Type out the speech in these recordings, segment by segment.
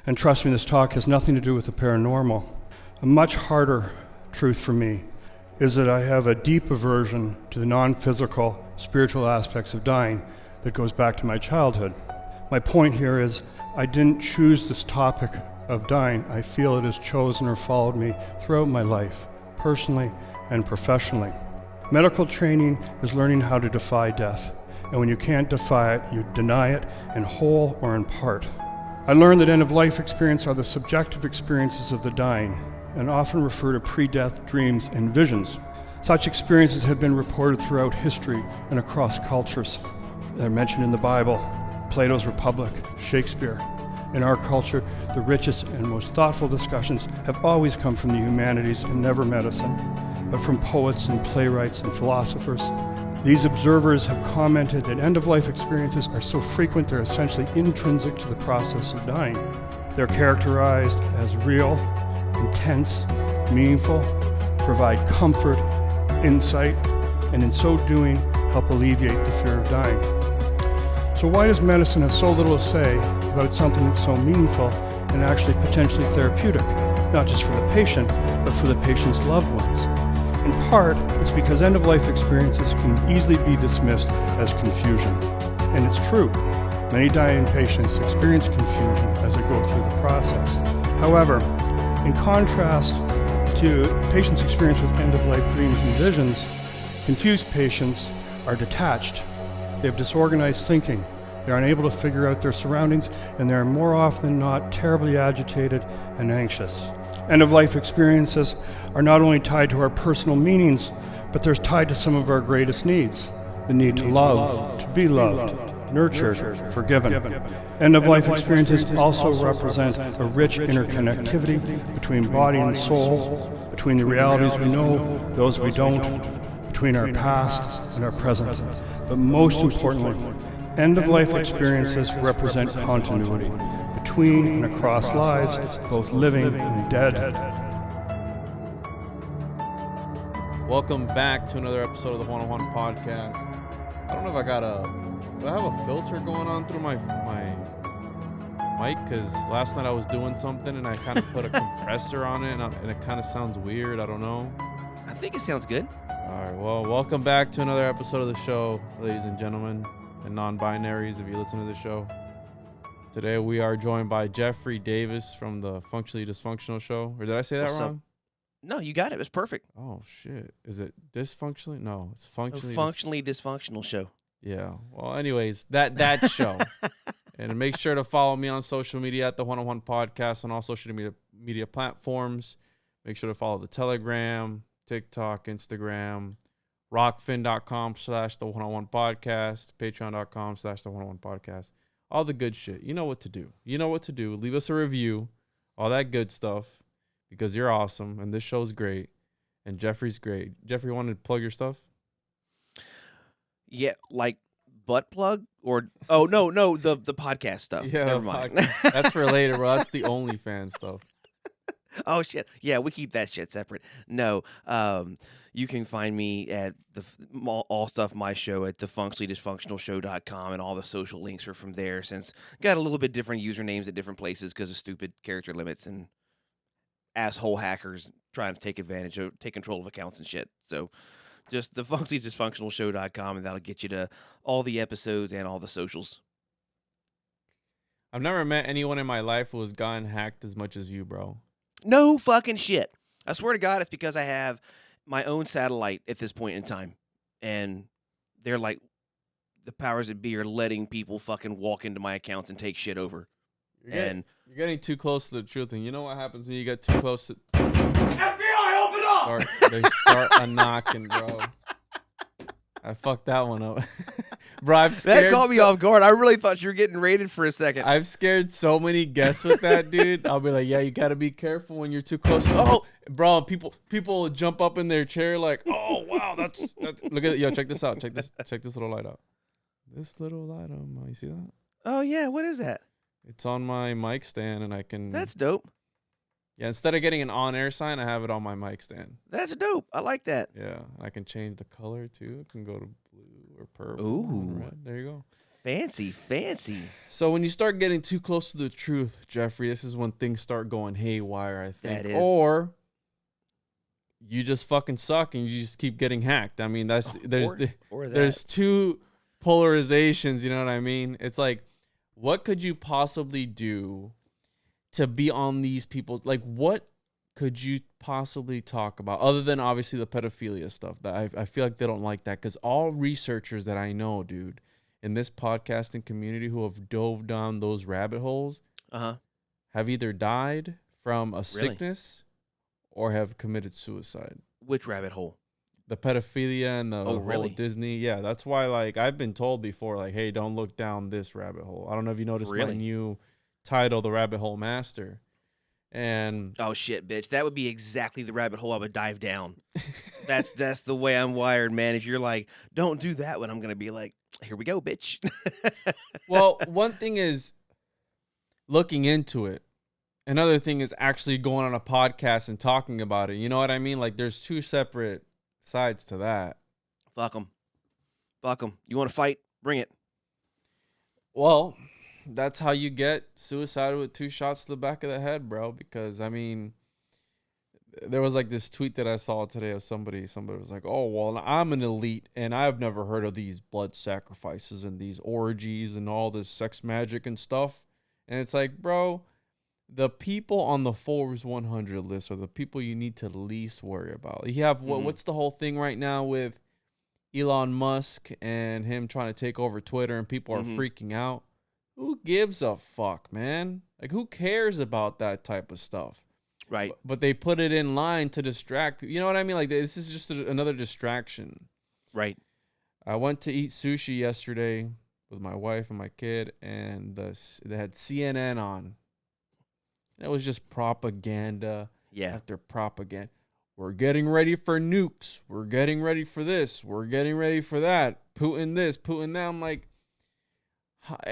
And trust me, this talk has nothing to do with the paranormal. A much harder truth for me is that I have a deep aversion to the non-physical, spiritual aspects of dying that goes back to my childhood. My point here is I didn't choose this topic of dying. I feel it has chosen or followed me throughout my life, personally and professionally. Medical training is learning how to defy death. And when you can't defy it, you deny it in whole or in part. I learned that end-of-life experiences are the subjective experiences of the dying, and often refer to pre-death dreams and visions. Such experiences have been reported throughout history and across cultures. They're mentioned in the Bible, Plato's Republic, Shakespeare. In our culture, the richest and most thoughtful discussions have always come from the humanities and never medicine, but from poets and playwrights and philosophers. These observers have commented that end-of-life experiences are so frequent they're essentially intrinsic to the process of dying. They're characterized as real, intense, meaningful, provide comfort, insight, and in so doing, help alleviate the fear of dying. So why does medicine have so little to say about something that's so meaningful and actually potentially therapeutic, not just for the patient, but for the patient's loved ones? In part, it's because end-of-life experiences can easily be dismissed as confusion. And it's true. Many dying patients experience confusion as they go through the process. However, in contrast to patients' experience with end-of-life dreams and visions, confused patients are detached. They have disorganized thinking. They're unable to figure out their surroundings, and they're more often than not terribly agitated and anxious. End-of-life experiences are not only tied to our personal meanings, but they're tied to some of our greatest needs. The need to love, to be loved, nurtured, forgiven. End-of-life experiences also represent a rich interconnectivity between body and soul, between the realities we know, those we don't, between our past and our present. But most importantly, end-of-life experiences represent continuity between and across lives, both living and dead. Welcome back to another episode of the One-on-One Podcast. I don't know if do I have a filter going on through my mic? Because last night I was doing something and I kind of put a compressor on it and it kind of sounds weird. I don't know. I think it sounds good. All right, well, welcome back to another episode of the show, ladies and gentlemen, and non-binaries if you listen to the show. Today we are joined by Jeffrey Davis from the Functionally Dysfunctional Show. Or did I say that What's wrong? up? No, you got it. It was perfect. Oh, shit. Is it dysfunctionally? No, it's functionally. Functionally Dysfunctional Show. Yeah. Well, anyways, that show. And make sure to follow me on social media at the One-on-One Podcast on all social media platforms. Make sure to follow the Telegram, TikTok, Instagram, rockfin.com/the One-on-One Podcast, patreon.com/the One-on-One Podcast. All the good shit. You know what to do. Leave us a review. All that good stuff. Because you're awesome. And this show's great. And Jeffrey's great. Jeffrey, you want to plug your stuff? Yeah, like butt plug? Or the podcast stuff. Yeah, never mind. That's for later, bro. That's the OnlyFans stuff. Oh, shit. Yeah, we keep that shit separate. No, you can find me at all stuff my show at thefunctionallydysfunctionalshow.com, and all the social links are from there, since got a little bit different usernames at different places because of stupid character limits and asshole hackers trying to take control of accounts and shit. So just thefunctionallydysfunctionalshow.com, and that'll get you to all the episodes and all the socials. I've never met anyone in my life who has gotten hacked as much as you, bro. No fucking shit. I swear to God, it's because I have my own satellite at this point in time. And they're like, the powers that be are letting people fucking walk into my accounts and take shit over. You're getting too close to the truth. And you know what happens when you get too close to... FBI, open up! They start a knocking, bro. I fucked that one up. Bro, I've scared... That caught me off guard. I really thought you were getting raided for a second. I've scared so many guests with that, dude. I'll be like, yeah, you gotta be careful when you're too close. Oh, bro, people will jump up in their chair like, oh, wow, that's... Look at it. Yo, check this out. Check this little light out. This little light on, you see that? Oh, yeah. What is that? It's on my mic stand, and I can... That's dope. Yeah, instead of getting an on-air sign, I have it on my mic stand. That's dope. I like that. Yeah, I can change the color, too. It can go to blue or purple. Ooh. Or red. There you go. Fancy. So when you start getting too close to the truth, Jeffrey, this is when things start going haywire, I think. That is. Or you just fucking suck and you just keep getting hacked. I mean, there's two polarizations, you know what I mean? It's like, what could you possibly do to be on these people's, like, what could you possibly talk about other than obviously the pedophilia stuff? That I feel like they don't like that, because all researchers that I know, dude, in this podcasting community who have dove down those rabbit holes have either died from a sickness or have committed suicide. Which rabbit hole? The pedophilia and the whole really? Disney. Yeah, that's why, like, I've been told before, like, hey, don't look down this rabbit hole. I don't know if you noticed my new title, The Rabbit Hole Master. And oh shit, bitch, that would be exactly the rabbit hole I would dive down. That's the way I'm wired, man. If you're like, don't do that one, I'm gonna be like, here we go, bitch. well, one thing is looking into it. Another thing is actually going on a podcast and talking about it. You know what I mean? Like, there's two separate sides to that. Fuck them. You want to fight? Bring it. Well, that's how you get suicide with 2 shots to the back of the head, bro. Because, I mean, there was like this tweet that I saw today of somebody was like, oh, well, I'm an elite and I've never heard of these blood sacrifices and these orgies and all this sex magic and stuff. And it's like, bro, the people on the Forbes 100 list are the people you need to least worry about. You have what's the whole thing right now with Elon Musk and him trying to take over Twitter, and people are freaking out. Who gives a fuck, man? Like, who cares about that type of stuff? Right. But they put it in line to distract people. You know what I mean? Like, this is just another distraction. Right. I went to eat sushi yesterday with my wife and my kid, and they had CNN on. It was just propaganda after propaganda. We're getting ready for nukes. We're getting ready for this. We're getting ready for that. Putin this, Putin that. I'm like,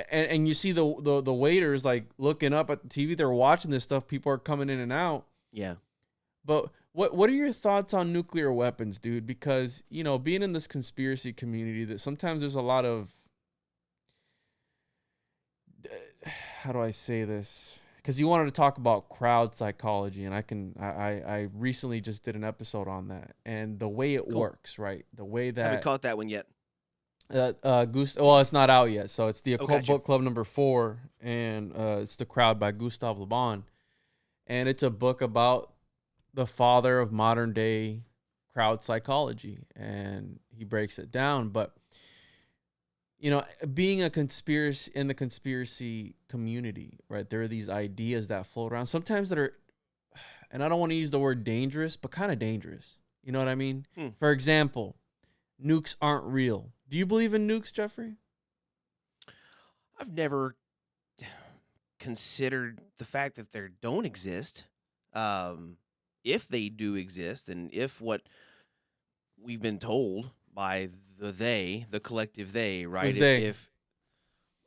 and you see the waiters like looking up at the TV. They're watching this stuff. People are coming in and out. Yeah. But what are your thoughts on nuclear weapons, dude? Because, you know, being in this conspiracy community, that sometimes there's a lot of, how do I say this? Because you wanted to talk about crowd psychology, and I recently just did an episode on that, and the way it works, right? The way that haven't caught that one yet. Well, it's not out yet, so it's the Occult Book Club number 4, and it's The Crowd by Gustave Le Bon, and it's a book about the father of modern day crowd psychology, and he breaks it down. But, you know, being a conspiracy in the conspiracy community, right? There are these ideas that float around, sometimes that are, and I don't want to use the word dangerous, but kind of dangerous. You know what I mean? For example, nukes aren't real. Do you believe in nukes, Jeffrey? I've never considered the fact that they don't exist. If they do exist, and if what we've been told by the collective they, right? Who's they? If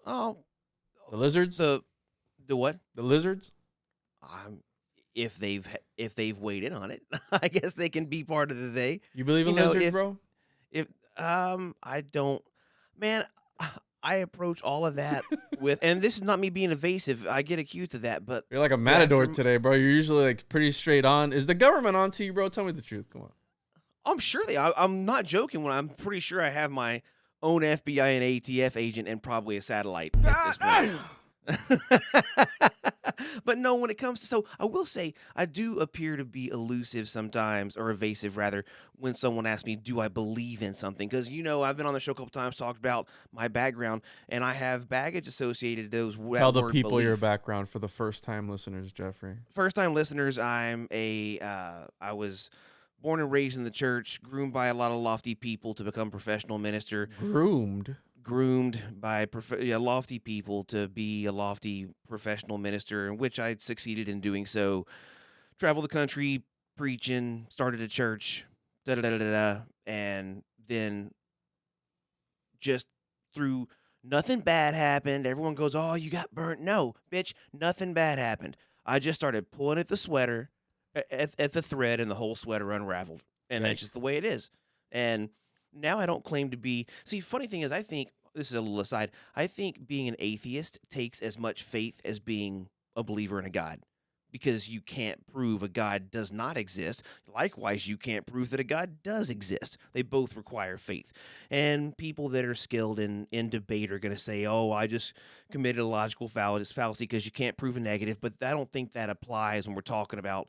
the lizards? The what? The lizards? If they've weighed in on it, I guess they can be part of the they. You believe in lizards, bro? I don't, man. I approach all of that with, and this is not me being evasive. I get accused of that, but you're like a matador today, bro. You're usually like pretty straight on. Is the government on to you, bro? Tell me the truth. Come on. I'm sure I'm not joking when I'm pretty sure I have my own FBI and ATF agent and probably a satellite at this point. But no, when it comes to, so I will say I do appear to be elusive sometimes, or evasive rather, when someone asks me, do I believe in something? Because, you know, I've been on the show a couple times, talked about my background, and I have baggage associated to those. Tell the people your background for the first time listeners, Jeffrey. First time listeners, I was born and raised in the church, groomed by a lot of lofty people to become a professional minister. Groomed by lofty people to be a lofty professional minister, in which I succeeded in doing so. Traveled the country preaching, started a church, and then just through nothing bad happened. Everyone goes, "Oh, you got burnt." No, bitch, nothing bad happened. I just started pulling at the sweater, at the thread, and the whole sweater unraveled, and that's just the way it is. And now I don't claim to be. See, funny thing is, I think this is a little aside. I think being an atheist takes as much faith as being a believer in a God, because you can't prove a God does not exist. Likewise, you can't prove that a God does exist. They both require faith. And people that are skilled in debate are going to say, oh, I just committed a logical fallacy because you can't prove a negative. But I don't think that applies when we're talking about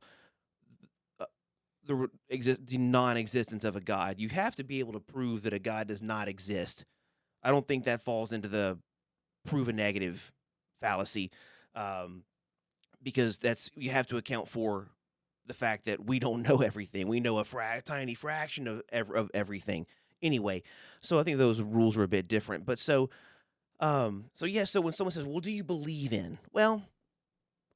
the non-existence of a God. You have to be able to prove that a God does not exist. I don't think that falls into the prove a negative fallacy, because you have to account for the fact that we don't know everything. We know a tiny fraction of everything. Anyway, so I think those rules are a bit different. But so when someone says, "Well, do you believe in?" Well,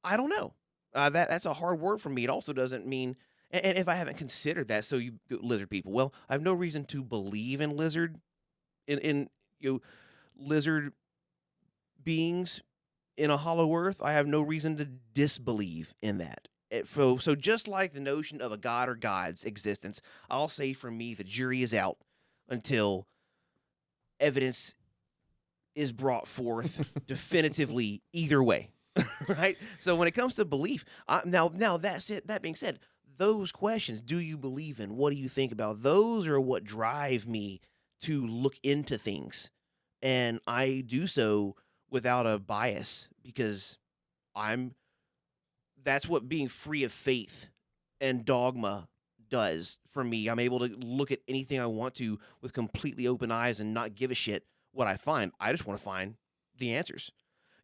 I don't know. That's a hard word for me. It also doesn't mean. And if I haven't considered that, so you lizard people, well, I have no reason to believe in lizard beings in a hollow earth. I have no reason to disbelieve in that. So just like the notion of a god or god's existence, I'll say for me the jury is out until evidence is brought forth definitively either way. Right? So when it comes to belief, now that's it. That being said, those questions, do you believe in? What do you think about? Those are what drive me to look into things. And I do so without a bias, because that's what being free of faith and dogma does for me. I'm able to look at anything I want to with completely open eyes and not give a shit what I find. I just want to find the answers.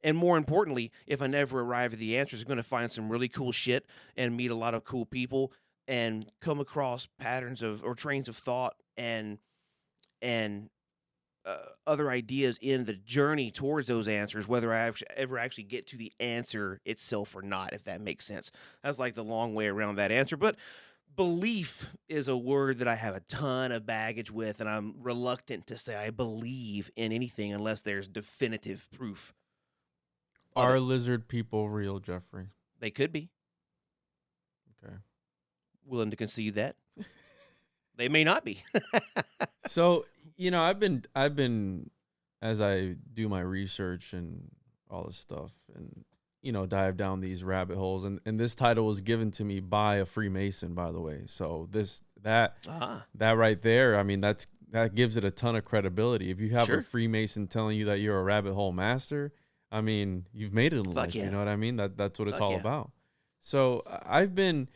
And more importantly, if I never arrive at the answers, I'm going to find some really cool shit and meet a lot of cool people and come across patterns or trains of thought and other ideas in the journey towards those answers, whether I ever actually get to the answer itself or not, if that makes sense. That's like the long way around that answer. But belief is a word that I have a ton of baggage with, and I'm reluctant to say I believe in anything unless there's definitive proof. Are lizard people real, Jeffrey? They could be. Okay. Willing to concede that. They may not be. So, I've been as I do my research and all this stuff and, dive down these rabbit holes. And this title was given to me by a Freemason, by the way. So that right there, I mean, that gives it a ton of credibility. If you have a Freemason telling you that you're a rabbit hole master, I mean, you've made it in life. Yeah. You know what I mean? That's what it's all about. So I've been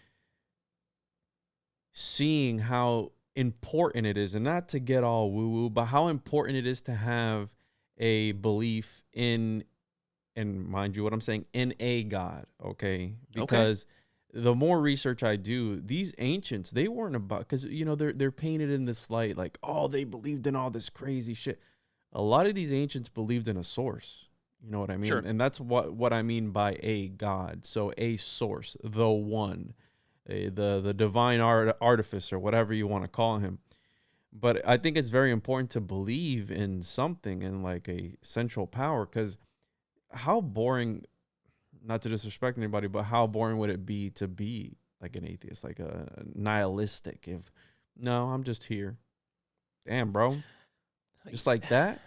seeing how important it is, and not to get all woo-woo, but how important it is to have a belief in, and mind you what I'm saying, in a God, okay? Because the more research I do, these ancients, they weren't about, because, they're painted in this light, like, oh, they believed in all this crazy shit. A lot of these ancients believed in a source. You know what I mean? Sure. And that's what I mean by a God. So a source, the one, the divine artificer, whatever you want to call him. But I think it's very important to believe in something, in like a central power, because how boring, not to disrespect anybody, but how boring would it be to be like an atheist, like a nihilistic? No, I'm just here. Damn, bro. Just like that?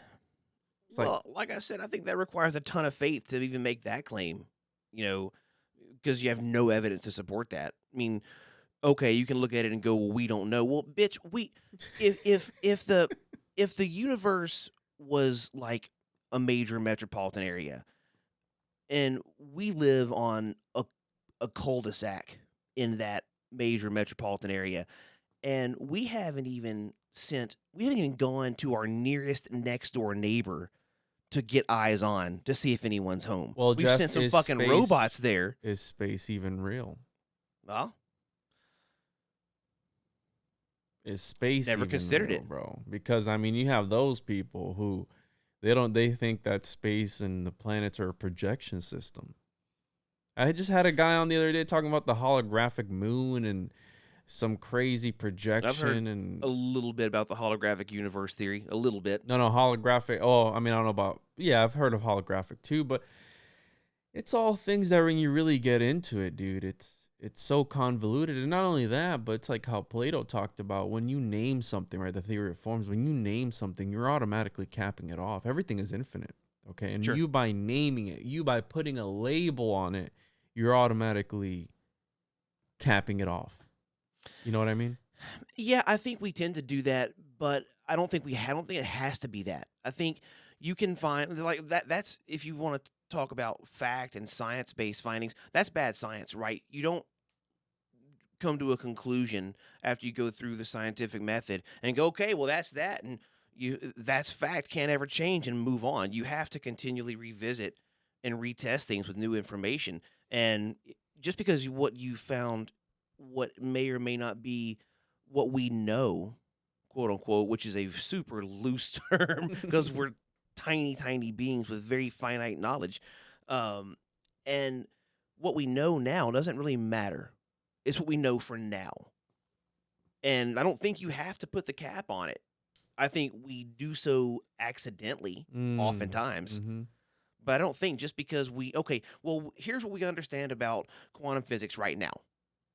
Like I said, I think that requires a ton of faith to even make that claim, because you have no evidence to support that. I mean, okay, you can look at it and go, well, we don't know. Well, bitch, if the universe was like a major metropolitan area and we live on a cul-de-sac in that major metropolitan area, and we haven't even gone to our nearest next door neighbor to get eyes on to see if anyone's home. Well, we've Jeff, sent some fucking robots there. Is space even real? Well, is space never even considered real, it, bro? Because I mean, you have those people who they think that space and the planets are a projection system. I just had a guy on the other day talking about the holographic moon and some crazy projection. I've heard and a little bit about the holographic universe theory. A little bit. No, holographic. Oh, I mean, I don't know about. Yeah, I've heard of holographic too, but it's all things that when you really get into it, dude, it's so convoluted. And not only that, but it's like how Plato talked about when you name something, right? The theory of forms, when you name something, you're automatically capping it off. Everything is infinite. Okay. And Sure. you by naming it, you by putting a label on it, you're automatically capping it off. You know what I mean? Yeah, I think we tend to do that, but I don't think it has to be that. I think you can find like that. That's if you want to talk about fact and science-based findings. That's bad science, right? You don't come to a conclusion after you go through the scientific method and go, okay, well that's that, and that's fact, can't ever change and move on. You have to continually revisit and retest things with new information. And just because what you found, what may or may not be what we know, quote unquote, which is a super loose term because we're tiny, tiny beings with very finite knowledge. And what we know now doesn't really matter. It's what we know for now. And I don't think you have to put the cap on it. I think we do so accidentally oftentimes. Mm-hmm. But I don't think just because here's what we understand about quantum physics right now.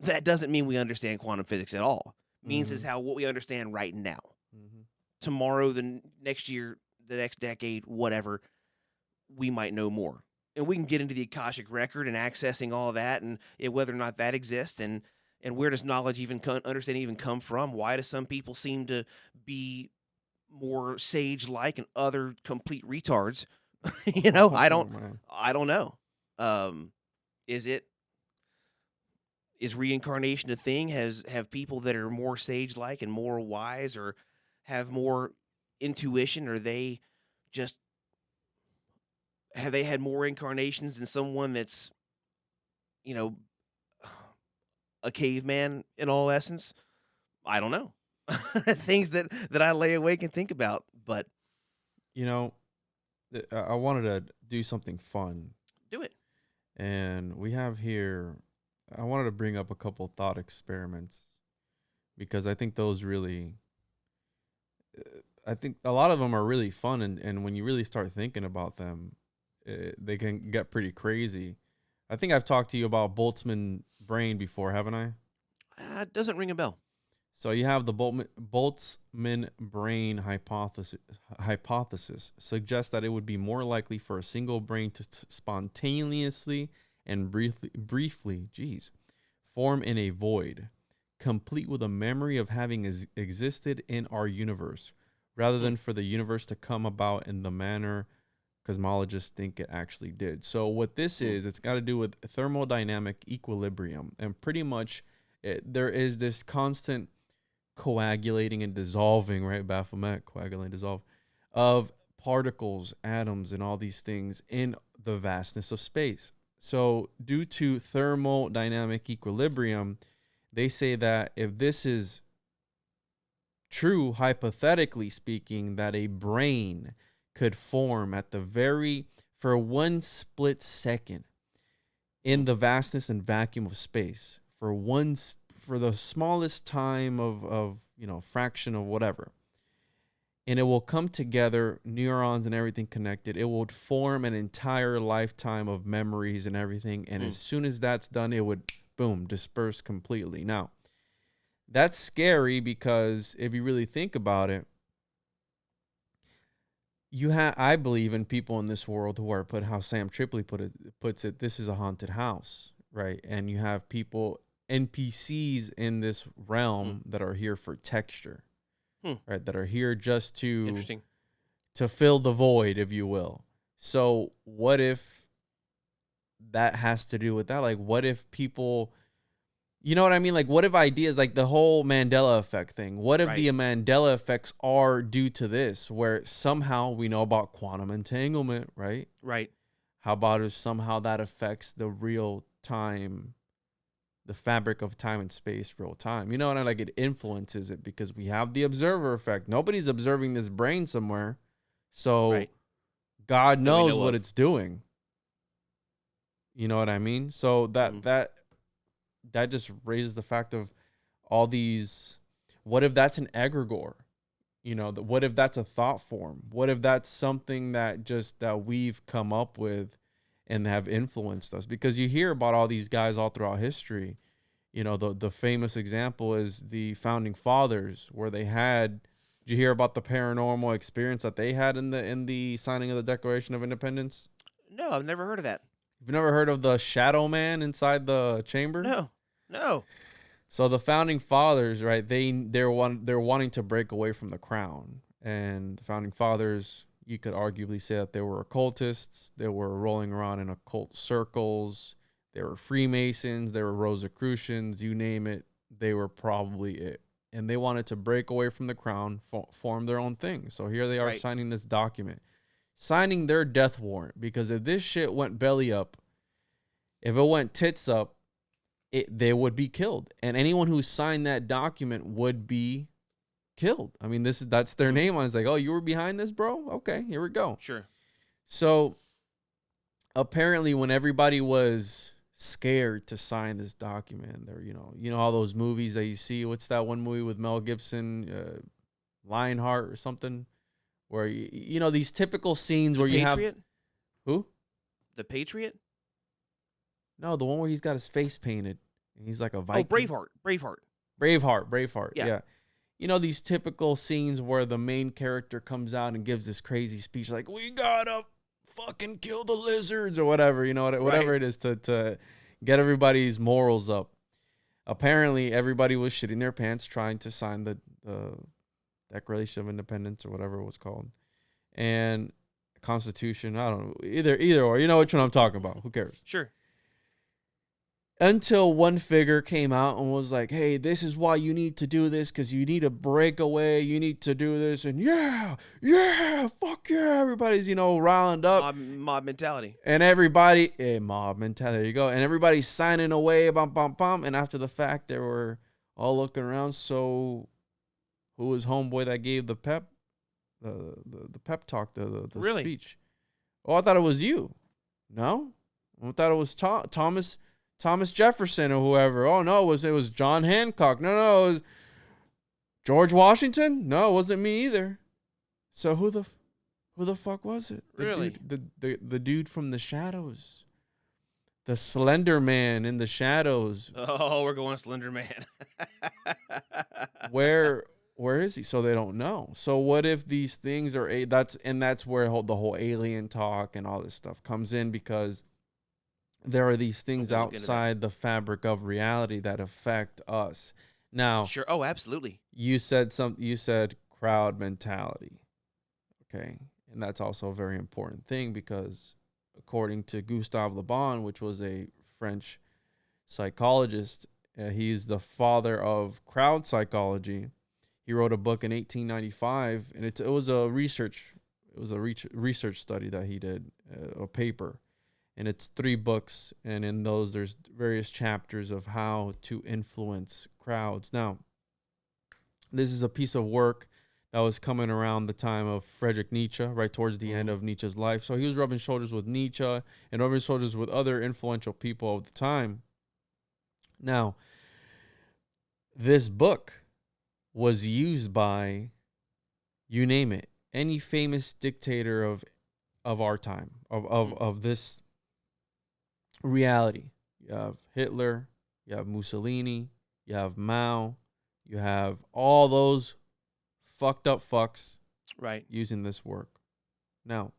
That doesn't mean we understand quantum physics at all. It means it's what we understand right now. Mm-hmm. Tomorrow, the next year, the next decade, whatever, we might know more. And we can get into the Akashic record and accessing all of that and whether or not that exists and where does knowledge understanding even come from? Why do some people seem to be more sage-like and other complete retards? I don't know. Is reincarnation a thing? Have people that are more sage-like and more wise or have more intuition, or they just have they had more incarnations than someone that's, a caveman in all essence? I don't know. Things that I lay awake and think about, but I wanted to do something fun. do it. And we have here, I wanted to bring up a couple thought experiments because I think those really, I think a lot of them are really fun. And when you really start thinking about them, they can get pretty crazy. I think I've talked to you about Boltzmann Brain before, haven't I? It doesn't ring a bell. So you have the Boltzmann Brain hypothesis suggests that it would be more likely for a single brain to spontaneously and briefly, form in a void, complete with a memory of having existed in our universe, rather than for the universe to come about in the manner cosmologists think it actually did. So what this is, it's got to do with thermodynamic equilibrium, and pretty much there is this constant coagulating and dissolving, right? Baphomet, coagulate, dissolve, of particles, atoms, and all these things in the vastness of space. So due to thermodynamic equilibrium, they say that if this is true, hypothetically speaking, that a brain could form for one split second in the vastness and vacuum of space for the smallest time of fraction of whatever. And it will come together, neurons and everything connected. It would form an entire lifetime of memories and everything. And as soon as that's done, it would, boom, disperse completely. Now, that's scary because if you really think about it, I believe in people in this world who are how Sam Tripoli puts it, this is a haunted house, right? And you have people, NPCs in this realm that are here for texture, right? That are here just to fill the void, if you will. So what if that has to do with that? Like, what if people, you know what I mean? Like, what if ideas like the whole Mandela effect thing? What if the Mandela effects are due to this, where somehow we know about quantum entanglement, right? Right. How about if somehow that affects the real time, the fabric of time and space, real time? You know, and like it influences it because we have the observer effect. Nobody's observing this brain somewhere. So God knows what it's doing. You know what I mean? So that just raises the fact of all these, what if that's an egregore? What if that's a thought form? What if that's something that we've come up with and have influenced us? Because you hear about all these guys all throughout history, the famous example is the founding fathers, where they had. Did you hear about the paranormal experience that they had in the signing of the Declaration of Independence? No, I've never heard of that. You've never heard of the shadow man inside the chamber? No. So the founding fathers, right? They're wanting to break away from the crown, and the founding fathers, you could arguably say that they were occultists. They were rolling around in occult circles. They were Freemasons. They were Rosicrucians. You name it, they were probably it. And they wanted to break away from the crown, form their own thing. So here they are signing this document, signing their death warrant. Because if this shit went belly up, if it went tits up, they would be killed. And anyone who signed that document would be killed. I mean, that's their name on it. It's like, oh, you were behind this, bro? Okay, here we go. Sure. So apparently when everybody was scared to sign this document, there, all those movies that you see, what's that one movie with Mel Gibson, Lionheart or something, where these typical scenes where you have who? The Patriot? No, the one where he's got his face painted and he's like a Viking. Oh, Braveheart. Yeah. These typical scenes where the main character comes out and gives this crazy speech like, we gotta fucking kill the lizards or whatever, whatever it is to get everybody's morals up. Apparently, everybody was shitting their pants trying to sign the Declaration of Independence or whatever it was called. And Constitution, I don't know, either or. You know which one I'm talking about. Who cares? Sure. Until one figure came out and was like, hey, this is why you need to do this, because you need to break away. You need to do this. And fuck yeah. Everybody's, riled up. Mob mentality. And everybody, mob mentality. There you go. And everybody's signing away. And after the fact, they were all looking around. So who was homeboy that gave the pep talk, the really? Speech? Oh, I thought it was you. No? I thought it was Thomas Jefferson or whoever. Oh no, it was John Hancock. No, it was George Washington. No, it wasn't me either. So who the fuck was it? Really? The dude from the shadows, the Slender Man in the shadows. Oh, we're going Slender Man. Where is he? So they don't know. So what if these things are that's where the whole alien talk and all this stuff comes in, because there are these things outside the fabric of reality that affect us. Now, sure. Oh, absolutely. You said crowd mentality. Okay. And that's also a very important thing, because according to Gustave Le Bon, which was a French psychologist, he's the father of crowd psychology. He wrote a book in 1895, and it was a research study that he did, a paper. And it's 3 books, and in those there's various chapters of how to influence crowds. Now, this is a piece of work that was coming around the time of Friedrich Nietzsche, right towards the end of Nietzsche's life. So he was rubbing shoulders with Nietzsche and rubbing shoulders with other influential people of the time. Now, this book was used by, you name it, any famous dictator of our time, of this reality. You have Hitler, you have Mussolini, you have Mao, you have all those fucked up fucks using this work. Now,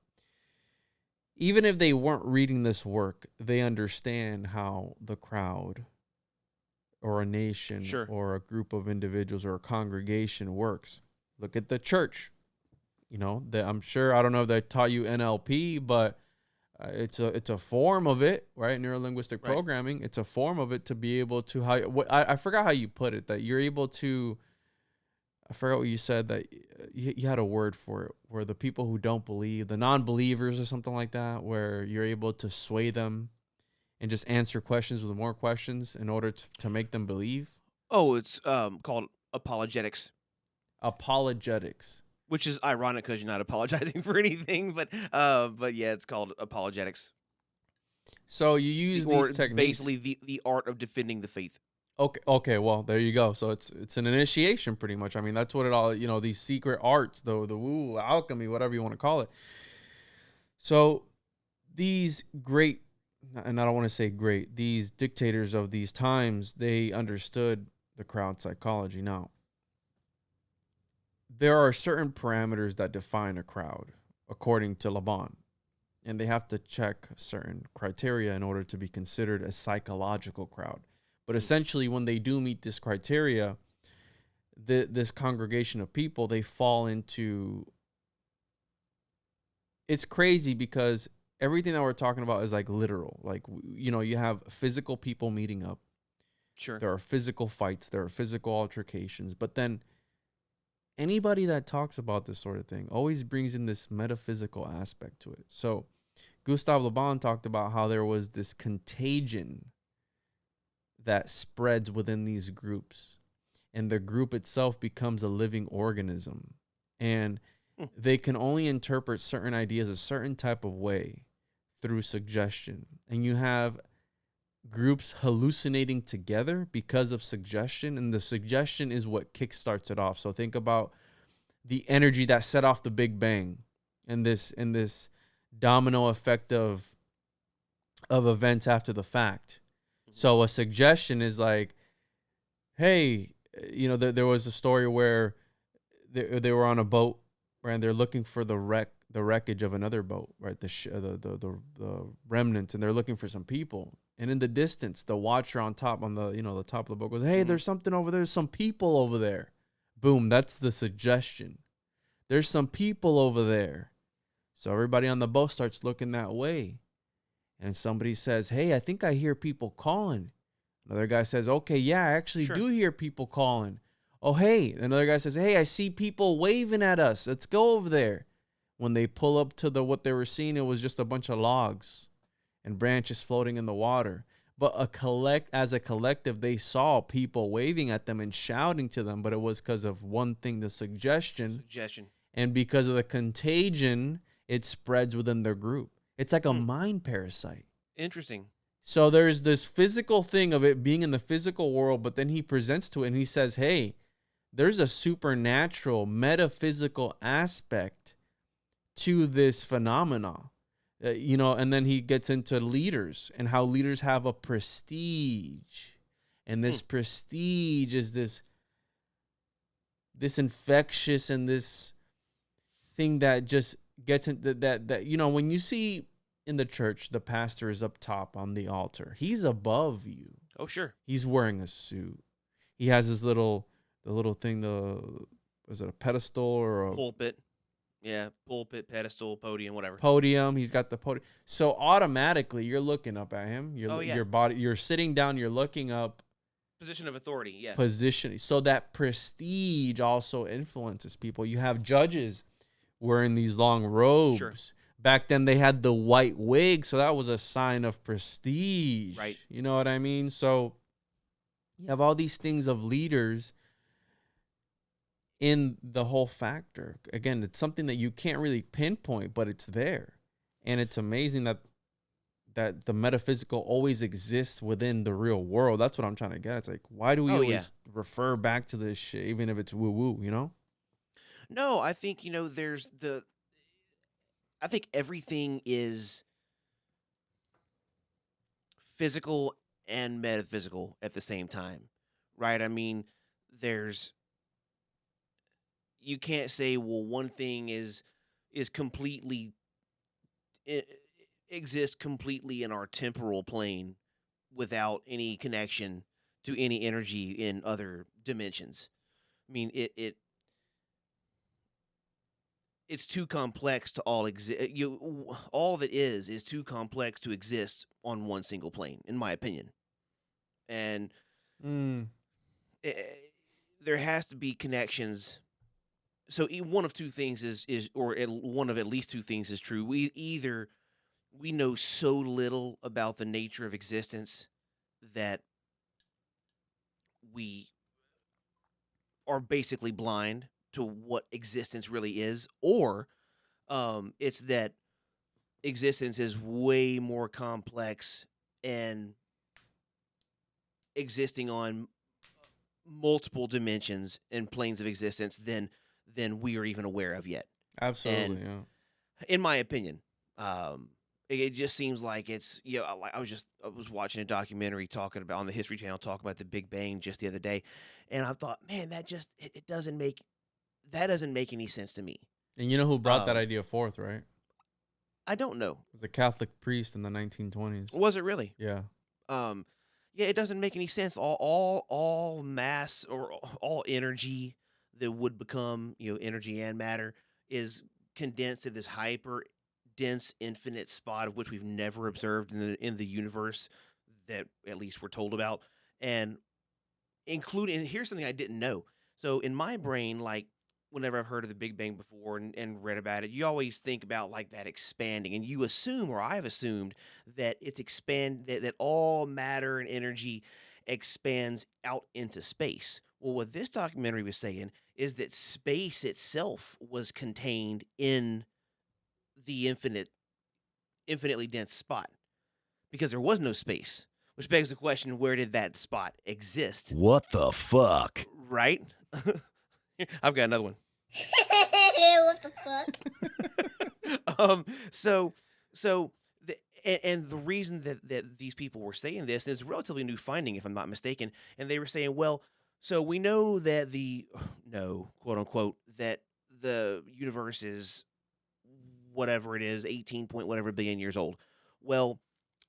even if they weren't reading this work, they understand how the crowd or a nation or a group of individuals or a congregation works. Look at the church. I'm sure, I don't know if they taught you NLP, but it's a form of it, right? Neuro-linguistic programming. It's a form of it to be able to, I forgot how you put it, that you're able to, I forgot what you said, that you had a word for it, where the people who don't believe, the non-believers or something like that, where you're able to sway them and just answer questions with more questions in order to make them believe. Oh, it's called apologetics. Apologetics. Which is ironic because you're not apologizing for anything, but yeah, it's called apologetics. So you use these techniques. Basically, the art of defending the faith. Okay, well, there you go. So it's an initiation, pretty much. I mean, that's what it all, these secret arts, the woo, alchemy, whatever you want to call it. So these great and I don't want to say great, these dictators of these times, they understood the crowd psychology. Now, there are certain parameters that define a crowd, according to Laban, and they have to check certain criteria in order to be considered a psychological crowd. But essentially, when they do meet this criteria, this congregation of people, they fall into... It's crazy because everything that we're talking about is like literal. Like, you know, you have physical people meeting up. Sure. There are physical fights. There are physical altercations. But then anybody that talks about this sort of thing always brings in this metaphysical aspect to it. So Gustave Le Bon talked about how there was this contagion that spreads within these groups, and the group itself becomes a living organism, and they can only interpret certain ideas a certain type of way through suggestion. And you have groups hallucinating together because of suggestion, and the suggestion is what kickstarts it off. So think about the energy that set off the Big Bang, and this domino effect of events after the fact. So a suggestion is like, hey, you know, there was a story where they were on a boat, right, and they're looking for the wreckage of another boat, right, the remnants, and they're looking for some people. And in the distance, the watcher on top, the top of the boat goes, hey, there's something over there. There's some people over there. Boom, that's the suggestion. There's some people over there. So everybody on the boat starts looking that way. And somebody says, hey, I think I hear people calling. Another guy says, okay, yeah, I actually do hear people calling. Oh, hey. Another guy says, hey, I see people waving at us. Let's go over there. When they pull up to what they were seeing, it was just a bunch of logs and branches floating in the water. But as a collective, they saw people waving at them and shouting to them. But it was because of one thing, the suggestion. And because of the contagion, it spreads within their group. It's like a mind parasite. Interesting. So there's this physical thing of it being in the physical world, but then he presents to it and he says, hey, there's a supernatural, metaphysical aspect to this phenomena. And then he gets into leaders and how leaders have a prestige. And this prestige is this infectious and this thing that just gets into that when you see in the church, the pastor is up top on the altar. He's above you. Oh, sure. He's wearing a suit. He has his little thing, was it a pedestal or a pulpit? Yeah, pulpit, pedestal, podium, whatever. Podium. He's got the podium. So automatically you're looking up at him. Your body, you're sitting down, you're looking up. Position of authority, yeah. Position. So that prestige also influences people. You have judges wearing these long robes. Sure. Back then they had the white wig, so that was a sign of prestige. Right. You know what I mean? So you have all these things of leaders in the whole factor. Again, it's something that you can't really pinpoint, but it's there. And it's amazing that the metaphysical always exists within the real world. That's what I'm trying to get. It's like, why do we always refer back to this shit, even if it's woo-woo, you know? No, I think, I think everything is physical and metaphysical at the same time, right? I mean, you can't say, well, one thing is completely, exists completely in our temporal plane without any connection to any energy in other dimensions. I mean, it's too complex to all exist. All that is too complex to exist on one single plane, in my opinion. And there has to be connections. So one of two things one of at least two things is true. We know so little about the nature of existence that we are basically blind to what existence really is, or it's that existence is way more complex and existing on multiple dimensions and planes of existence than we are even aware of yet. Absolutely, yeah. In my opinion, It just seems like it's, I was watching a documentary talking about on the History Channel talking about the Big Bang just the other day, and I thought, man, it doesn't make any sense to me. And you know who brought that Um, idea forth, right? I don't know. It was a Catholic priest in the 1920s. Was it really? Yeah. Yeah, it doesn't make any sense. All mass or all energy that would become, energy and matter is condensed to this hyper dense infinite spot of which we've never observed in the universe that at least we're told about. And and here's something I didn't know. So in my brain, like whenever I've heard of the Big Bang before and read about it, you always think about like that expanding, and you assume, or I've assumed, that that all matter and energy expands out into space. Well, what this documentary was saying is that space itself was contained in the infinitely dense spot because there was no space, which begs the question, where did that spot exist? What the fuck? Right? I've got another one. What the fuck? And the reason that these people were saying this is a relatively new finding, if I'm not mistaken. And they were saying, well, so we know that quote unquote, that the universe is whatever it is, 18 point whatever billion years old. Well,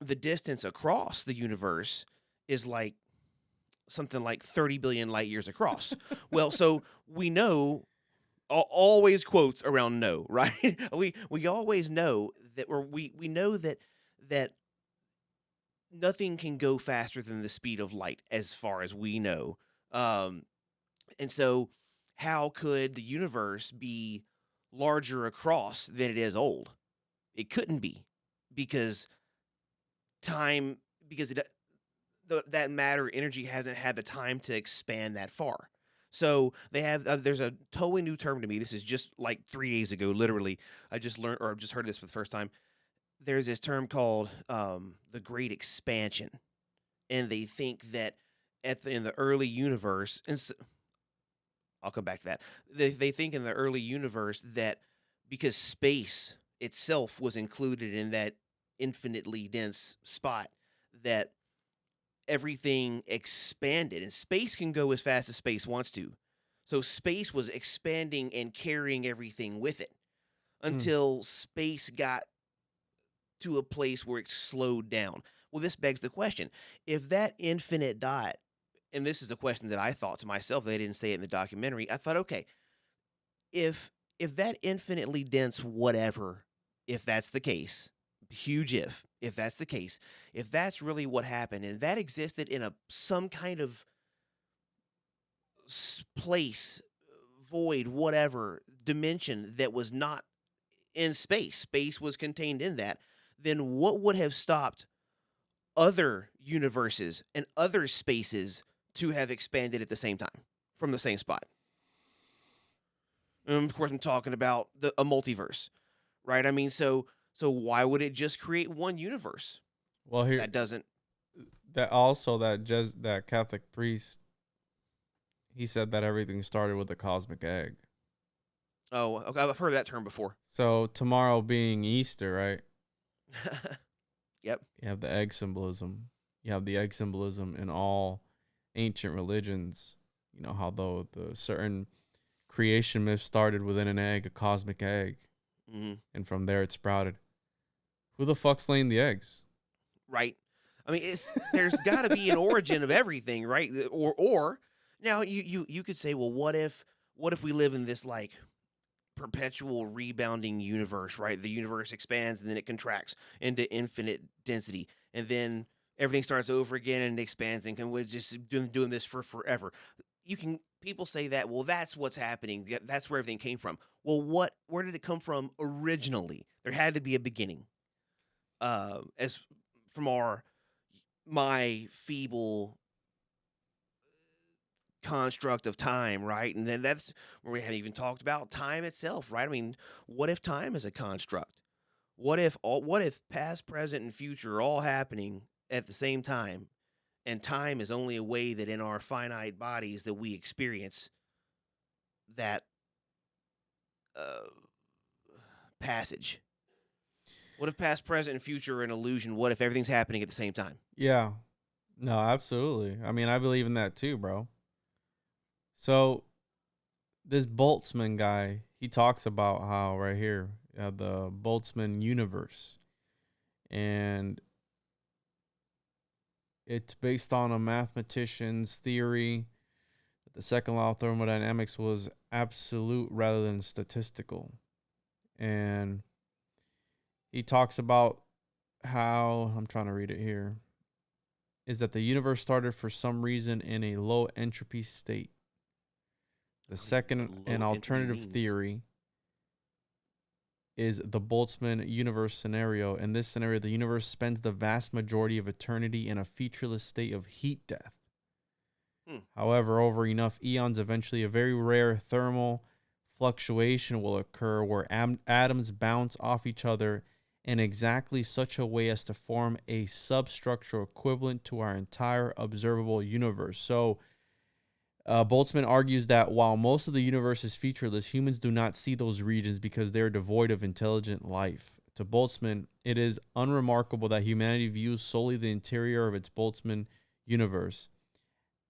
the distance across the universe is like something like 30 billion light years across. Well, so we know, always quotes around no, right? we always know that, or we know that nothing can go faster than the speed of light as far as we know. And so how could the universe be larger across than it is old? It couldn't be, because that matter energy hasn't had the time to expand that far. So they have there's a totally new term to me. This is just like 3 days ago, literally. I just learned, or just heard this for the first time. There's this term called the Great Expansion, and they think that in the early universe, and I'll come back to that. They think in the early universe that because space itself was included in that infinitely dense spot, that everything expanded, and space can go as fast as space wants to. So space was expanding and carrying everything with it until space got to a place where it slowed down. Well, this begs the question, if that infinite dot, and this is a question that I thought to myself, they didn't say it in the documentary. I thought, okay, if that infinitely dense whatever, if that's the case, huge if that's the case, if that's really what happened, and that existed in some kind of place, void, whatever, dimension that was not in space was contained in that, then what would have stopped other universes and other spaces to have expanded at the same time from the same spot? Of course, I'm talking about a multiverse, right? I mean, so why would it just create one universe? Well, here That doesn't. that Catholic priest, he said that everything started with a cosmic egg. Oh, okay. I've heard that term before. So tomorrow being Easter, right? Yep. You have the egg symbolism. You have the egg symbolism in all ancient religions. You know how though the certain creation myth started within an egg, a cosmic egg, and from there it sprouted. Who the fuck's laying the eggs? Right. I mean, there's got to be an origin of everything, right? Or now you could say, well, what if we live in this like perpetual rebounding universe, right? The universe expands and then it contracts into infinite density, and then everything starts over again and it expands, and we're just doing this for forever. People say that, well, that's what's happening. That's where everything came from. Well, where did it come from originally? There had to be a beginning. As from my feeble construct of time, right? And then that's where we haven't even talked about time itself, right? I mean, what if time is a construct? What if past, present, and future are all happening at the same time, and time is only a way that in our finite bodies that we experience that passage? What if past, present, and future are an illusion? What if everything's happening at the same time? Yeah. No, absolutely. I mean, I believe in that too, bro. So this Boltzmann guy, he talks about how right here, the Boltzmann Universe. And it's based on a mathematician's theory that the second law of thermodynamics was absolute rather than statistical. And he talks about how, I'm trying to read it here, is that the universe started for some reason in a low entropy state. The second and alternative theory is the Boltzmann Universe scenario. In this scenario, the universe spends the vast majority of eternity in a featureless state of heat death. However, over enough eons, eventually a very rare thermal fluctuation will occur where atoms bounce off each other in exactly such a way as to form a substructure equivalent to our entire observable universe. So, Boltzmann argues that while most of the universe is featureless, humans do not see those regions because they are devoid of intelligent life. To Boltzmann, it is unremarkable that humanity views solely the interior of its Boltzmann universe,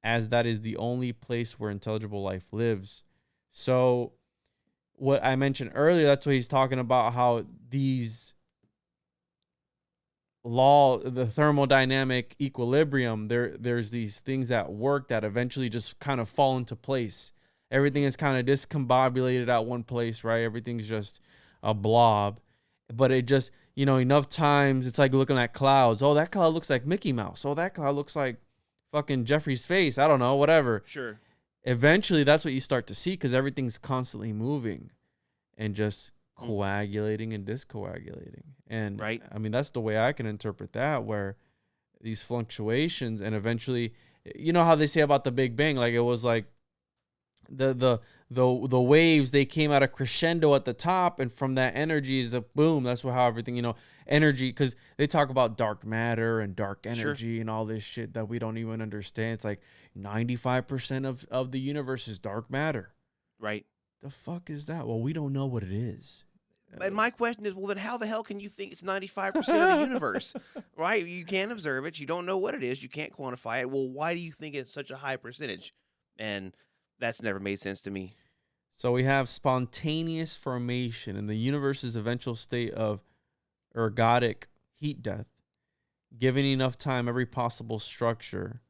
as that is the only place where intelligible life lives. So, what I mentioned earlier, that's what he's talking about, how these the thermodynamic equilibrium, there's these things at work that eventually just kind of fall into place. Everything is kind of discombobulated at one place, right? Everything's just a blob. But it just, enough times, it's like looking at clouds. Oh, that cloud looks like Mickey Mouse. Oh, that cloud looks like fucking Jeffrey's face. I don't know, whatever. Sure. Eventually, that's what you start to see because everything's constantly moving and just coagulating and discoagulating. And right. I mean, that's the way I can interpret that, where these fluctuations and eventually, how they say about the Big Bang, like it was like the waves, they came at a crescendo at the top, and from that energy is a boom. That's how everything, energy, because they talk about dark matter and dark energy and all this shit that we don't even understand. It's like 95% of the universe is dark matter. Right. The fuck is that? Well, we don't know what it is. And my question is, well, then how the hell can you think it's 95% of the universe? Right? You can't observe it. You don't know what it is. You can't quantify it. Well, why do you think it's such a high percentage? And that's never made sense to me. So we have spontaneous formation in the universe's eventual state of ergodic heat death. Given enough time, every possible structure,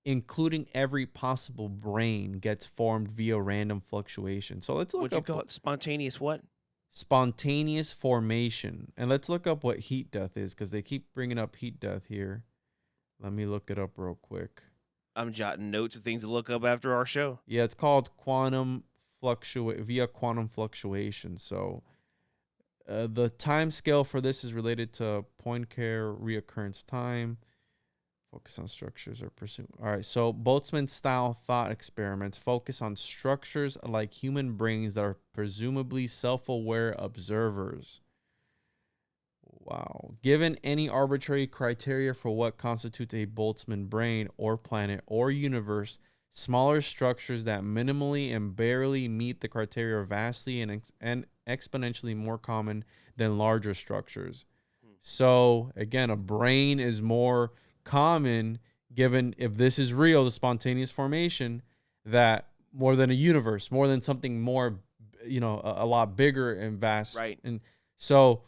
including every possible brain, gets formed via random fluctuation. So let's look up. What you call it? Spontaneous what? Spontaneous formation. And let's look up what heat death is, because they keep bringing up heat death here. Let me look it up real quick. I'm jotting notes of things to look up after our show. Yeah, it's called via quantum fluctuation. So the time scale for this is related to Poincare reoccurrence time. Focus on structures or pursue. All right, so Boltzmann-style thought experiments focus on structures like human brains that are presumably self-aware observers. Wow. Given any arbitrary criteria for what constitutes a Boltzmann brain or planet or universe, smaller structures that minimally and barely meet the criteria are vastly and exponentially more common than larger structures. So, again, a brain is more common, given, if this is real, the spontaneous formation, that more than a universe, more than something more, a lot bigger and vast. Right. And so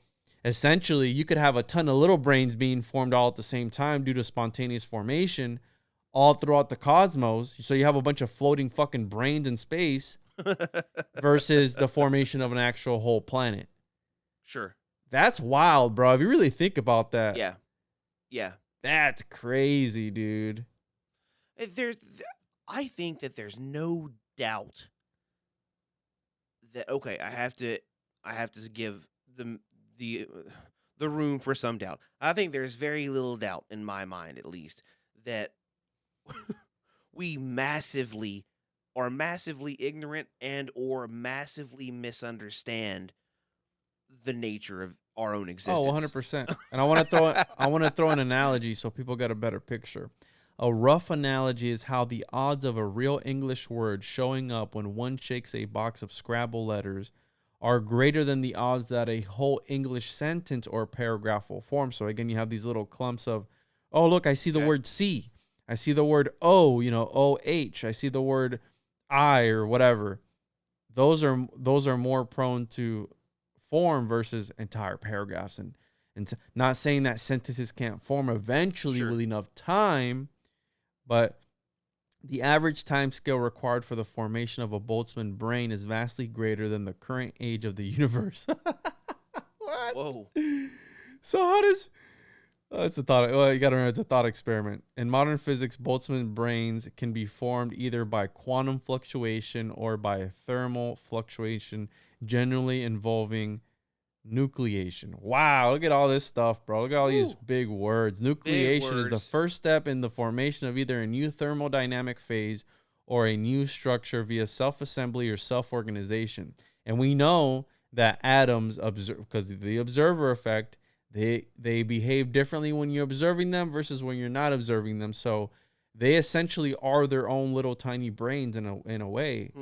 essentially you could have a ton of little brains being formed all at the same time due to spontaneous formation all throughout the cosmos. So you have a bunch of floating fucking brains in space versus the formation of an actual whole planet. Sure. That's wild, bro. If you really think about that. Yeah. Yeah. That's crazy, dude. I think that there's no doubt that, okay, I have to give the room for some doubt. I think there's very little doubt in my mind, at least, that we are massively ignorant and or massively misunderstand the nature of our own existence. Oh, 100%. And I want to throw an analogy so people get a better picture. A rough analogy is how the odds of a real English word showing up when one shakes a box of Scrabble letters are greater than the odds that a whole English sentence or paragraph will form. So again, you have these little clumps of, oh, look, I see the word C. I see the word O, OH. I see the word I or whatever. Those are more prone to form versus entire paragraphs. And not saying that sentences can't form eventually with enough time, but the average time scale required for the formation of a Boltzmann brain is vastly greater than the current age of the universe. What? Whoa. So how does... it's a thought. Well, you got to remember, it's a thought experiment. In modern physics, Boltzmann brains can be formed either by quantum fluctuation or by thermal fluctuation, generally involving nucleation. Wow, look at all this stuff, bro. Look at all these big words. Nucleation is the first step in the formation of either a new thermodynamic phase or a new structure via self-assembly or self-organization. And we know that atoms, because of the observer effect, they behave differently when you're observing them versus when you're not observing them. So they essentially are their own little tiny brains in a way.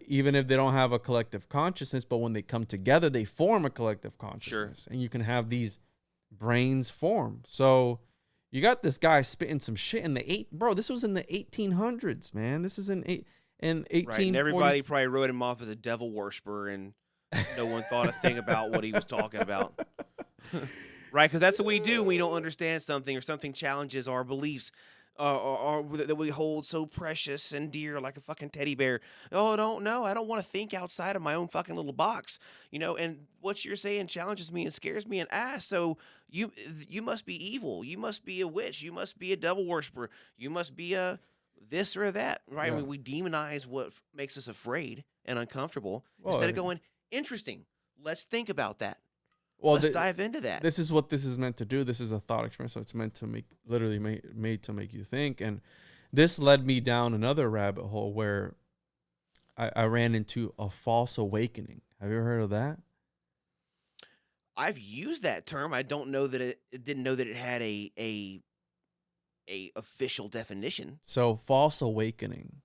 Even if they don't have a collective consciousness, but when they come together, they form a collective consciousness. And you can have these brains form. So you got this guy spitting some shit in this was in the 1800s, man. This is in 1840. Right, and everybody probably wrote him off as a devil worshiper, and no one thought a thing about what he was talking about. Right, because that's what we do when we don't understand something or something challenges our beliefs. Or that we hold so precious and dear, like a fucking teddy bear. Oh, I don't know. I don't want to think outside of my own fucking little box, And what you're saying challenges me and scares me. And so you must be evil. You must be a witch. You must be a devil worshiper. You must be a this or that, right? Yeah. I mean, we demonize what makes us afraid and uncomfortable instead of going, interesting. Let's think about that. Well, let's dive into that. This is what this is meant to do. This is a thought experiment, so it's meant to made to make you think. And this led me down another rabbit hole where I ran into a false awakening. Have you ever heard of that? I've used that term. I don't know that it didn't know that it had a official definition. So, false awakening.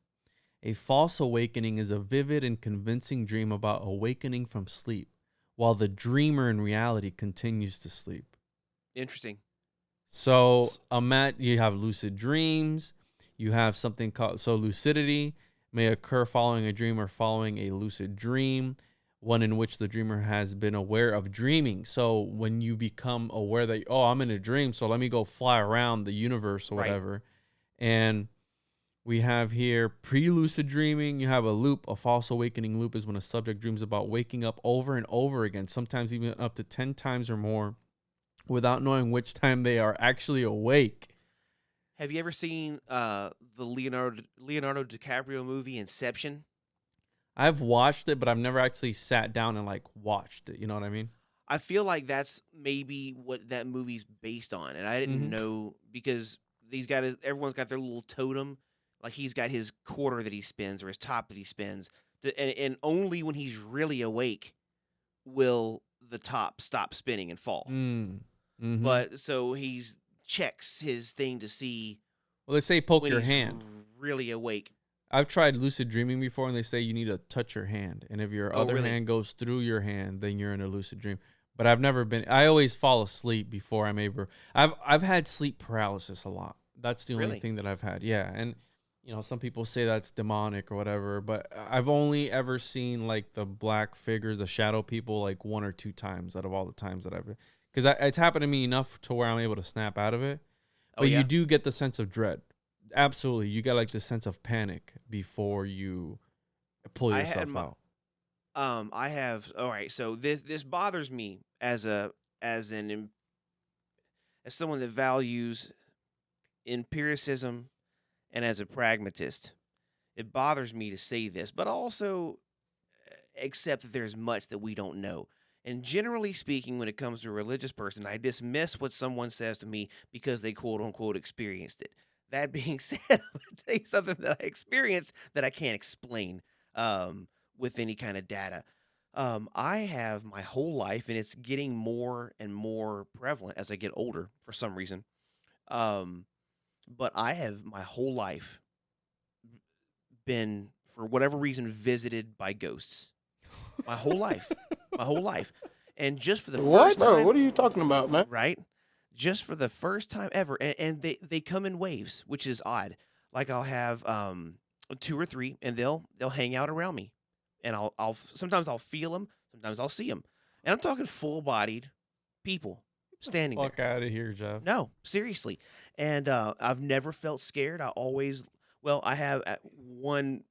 A false awakening is a vivid and convincing dream about awakening from sleep, while the dreamer in reality continues to sleep. Interesting. So, you have lucid dreams. You have something called, lucidity may occur following a dream or following a lucid dream, one in which the dreamer has been aware of dreaming. So when you become aware that, I'm in a dream, so let me go fly around the universe or whatever. Right. And we have here pre-lucid dreaming. You have a loop. A false awakening loop is when a subject dreams about waking up over and over again, sometimes even up to 10 times or more, without knowing which time they are actually awake. Have you ever seen the Leonardo DiCaprio movie Inception? I've watched it, but I've never actually sat down and watched it. You know what I mean? I feel like that's maybe what that movie's based on, and I didn't know because these guys, everyone's got their little totem. Like he's got his quarter that he spins or his top that he spins, and only when he's really awake will the top stop spinning and fall. Mm-hmm. But so he's checks his thing to see. Well, they say poke your hand. Really awake. I've tried lucid dreaming before, and they say you need to touch your hand, and if your other hand goes through your hand, then you're in a lucid dream. But I've never been. I always fall asleep before I'm able. I've had sleep paralysis a lot. That's the only thing that I've had. Yeah, and some people say that's demonic or whatever, but I've only ever seen the black figures, the shadow people, 1 or 2 times out of all the times that I've. Because it's happened to me enough to where I'm able to snap out of it. But you do get the sense of dread. Absolutely. You get the sense of panic before you pull yourself out. I have. All right. So this bothers me as someone that values empiricism and as a pragmatist. It bothers me to say this, but also accept that there's much that we don't know. And generally speaking, when it comes to a religious person, I dismiss what someone says to me because they quote unquote experienced it. That being said, I'm going to tell you something that I experienced that I can't explain with any kind of data. I have my whole life, and it's getting more and more prevalent as I get older for some reason. But I have my whole life been, for whatever reason, visited by ghosts. my whole life, my whole life, and just for the What, first bro? time, What are you talking about, man? right? Just for the first time ever, and they come in waves, which is odd. Like I'll have 2 or 3, and they'll hang out around me, and I'll sometimes I'll feel them, sometimes I'll see them, and I'm talking full bodied people standing there. Fuck out of here, Jeff. No, seriously. And I've never felt scared. I always, well, I have one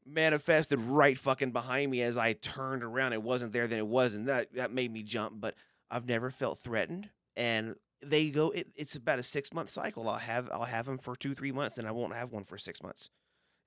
manifested right fucking behind me as I turned around. It wasn't there, then it was, and that made me jump. But I've never felt threatened. And they go. It's about a 6-month cycle. I'll have them for 2-3 months, and I won't have one for 6 months,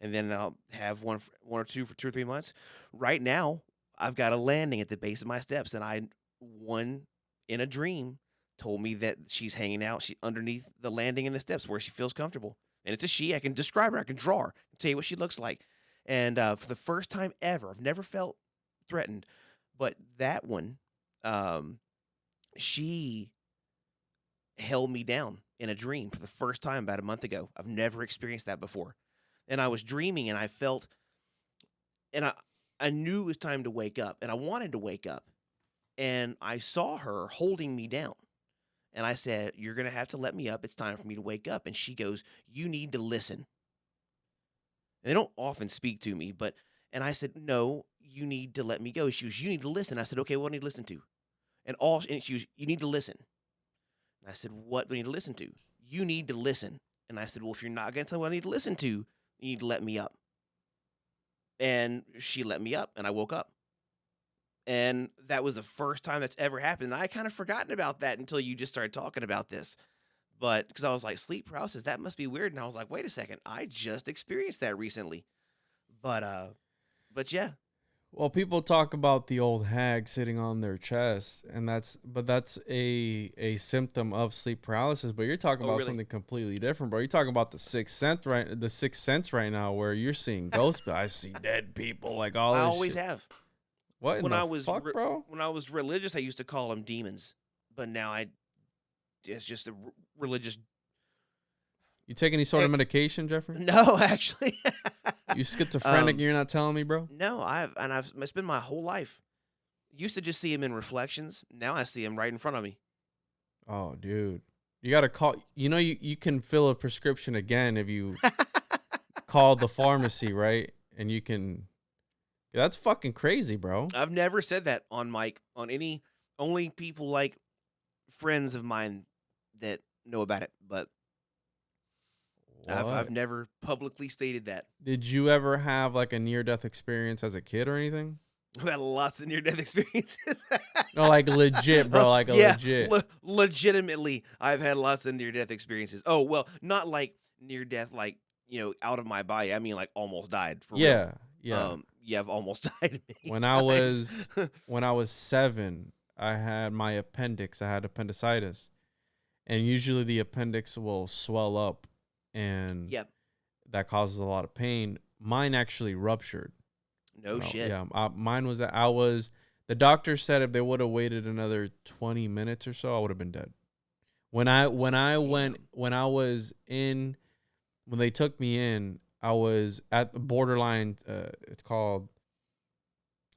and then I'll have one or two for 2 or 3 months. Right now, I've got a landing at the base of my steps, and one in a dream told me that she's hanging out. She underneath the landing in the steps where she feels comfortable, and it's a she. I can describe her. I can draw her. I can tell you what she looks like. And for the first time ever, I've never felt threatened, but that one, she held me down in a dream for the first time about a month ago. I've never experienced that before. And I was dreaming, and I felt, and I knew it was time to wake up, and I wanted to wake up. And I saw her holding me down. And I said, "You're going to have to let me up. It's time for me to wake up." And she goes, "You need to listen." And they don't often speak to me, and I said, "No, you need to let me go." She was, "You need to listen." I said, "Okay, what do I need to listen to?" And she was, "You need to listen." And I said, "What do I need to listen to?" "You need to listen." And I said, "Well, if you're not going to tell me what I need to listen to, you need to let me up." And she let me up, and I woke up. And that was the first time that's ever happened. And I kind of forgotten about that until you just started talking about this. But because I was like, sleep paralysis, that must be weird. And I was like, wait a second, I just experienced that recently. But yeah. Well, people talk about the old hag sitting on their chest, and that's a symptom of sleep paralysis. But you're talking about really? something completely different, bro. You're talking about the sixth sense, right? The sixth sense right now, where you're seeing ghosts. I see dead people, like all. I this always shit. have. What When in I the was fuck, bro? When I was religious, I used to call them demons. But now it's just a religious. You take any sort of medication, Jeffrey? No, actually. You schizophrenic? You're not telling me, bro? No, it's been my whole life. Used to just see him in reflections. Now I see him right in front of me. Oh, dude. You got to call. You know, you can fill a prescription again if you call the pharmacy, right? And you can. That's fucking crazy, bro. I've never said that on mic, only people like friends of mine that know about it, but I've never publicly stated that. Did you ever have like a near-death experience as a kid or anything? I've had lots of near-death experiences. No, like legit, bro. Like legit. Legitimately, I've had lots of near-death experiences. Oh, well, not like near-death, like, out of my body. I mean, like almost died. For real. Yeah. Yeah, I've almost died many When times. I was 7, I had my appendix. I had appendicitis, and usually the appendix will swell up, and that causes a lot of pain. Mine actually ruptured. No shit. Yeah, mine was that the doctor said if they would have waited another 20 minutes or so, I would have been dead. When they took me in, I was at the borderline. It's called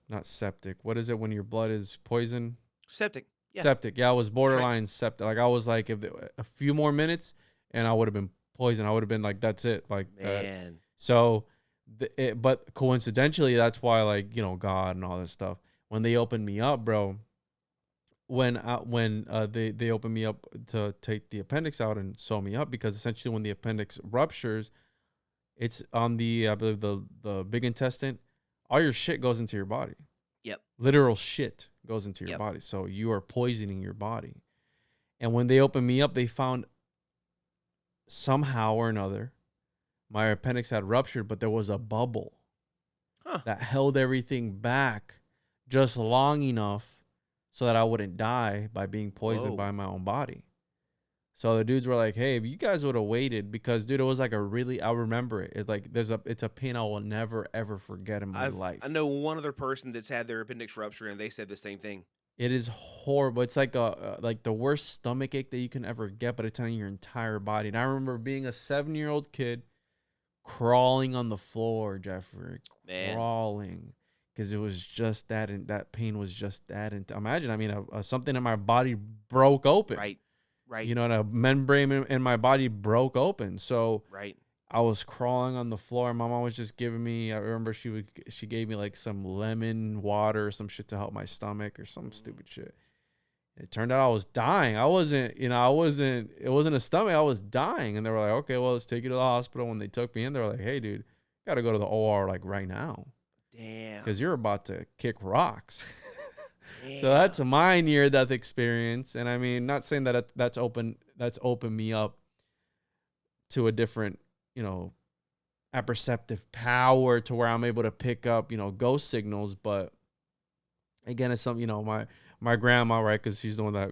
not septic. What is it when your blood is poison? Septic. Yeah. Septic. Yeah, I was borderline septic. Like I was like, if a few more minutes, and I would have been poisoned. I would have been like, that's it. Like, man. So, but coincidentally, that's why, like, God and all this stuff. When they opened me up, bro. When they opened me up to take the appendix out and sew me up, because essentially when the appendix ruptures, it's on I believe the big intestine. All your shit goes into your body. Yep. Literal shit goes into your body. So you are poisoning your body. And when they opened me up, they found somehow or another my appendix had ruptured, but there was a bubble that held everything back just long enough so that I wouldn't die by being poisoned by my own body. So the dudes were like, "Hey, if you guys would have waited," because dude, it was like I remember it. It's a pain I will never ever forget in my life. I know one other person that's had their appendix rupture, and they said the same thing. It is horrible. It's like like the worst stomach ache that you can ever get, but it's on your entire body. And I remember being a 7-year-old kid crawling on the floor, Jeffrey, crawling, because it was just that, and that pain was just that. And imagine, I mean, something in my body broke open. Right. You know, and a membrane in my body broke open. So Right. I was crawling on the floor. My mom was just giving me, I remember she gave me like some lemon water or some shit to help my stomach or some stupid shit. It turned out I was dying. It wasn't a stomach. I was dying. And they were like, okay, well, let's take you to the hospital. When they took me in, they were like, hey, dude, got to go to the OR like right now. Damn. Because you're about to kick rocks. Damn. So that's my near-death experience. And I mean, not saying that that's opened me up to a different, you know, apperceptive power to where I'm able to pick up, you know, ghost signals. But again, it's something, you know, my grandma, right, because she's the one that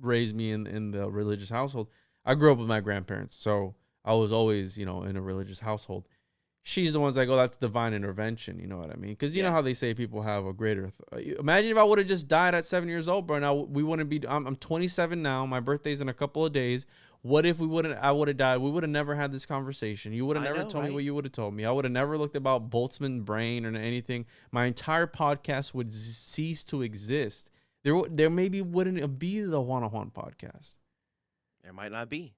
raised me in the religious household. I grew up with my grandparents, so I was always, you know, in a religious household. She's the ones that go, that's divine intervention, you know what I mean? Because you know how they say people have a greater... Imagine if I would have just died at 7 years old, bro. Now, we wouldn't be... I'm 27 now. My birthday's in a couple of days. What if I would have died? We would have never had this conversation. You would have never told me what you would have told me. I would have never looked about Boltzmann Brain or anything. My entire podcast would cease to exist. There maybe wouldn't be the Juan podcast. There might not be.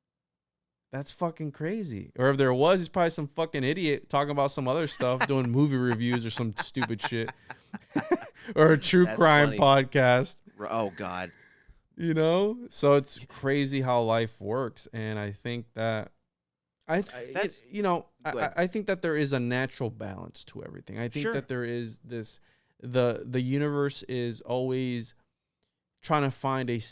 That's fucking crazy. Or if there was, he's probably some fucking idiot talking about some other stuff, doing movie reviews or some stupid shit. Or a true crime podcast. Oh, God. You know? So it's crazy how life works. And I think that, I think that there is a natural balance to everything. I think that there is this, the universe is always trying to find a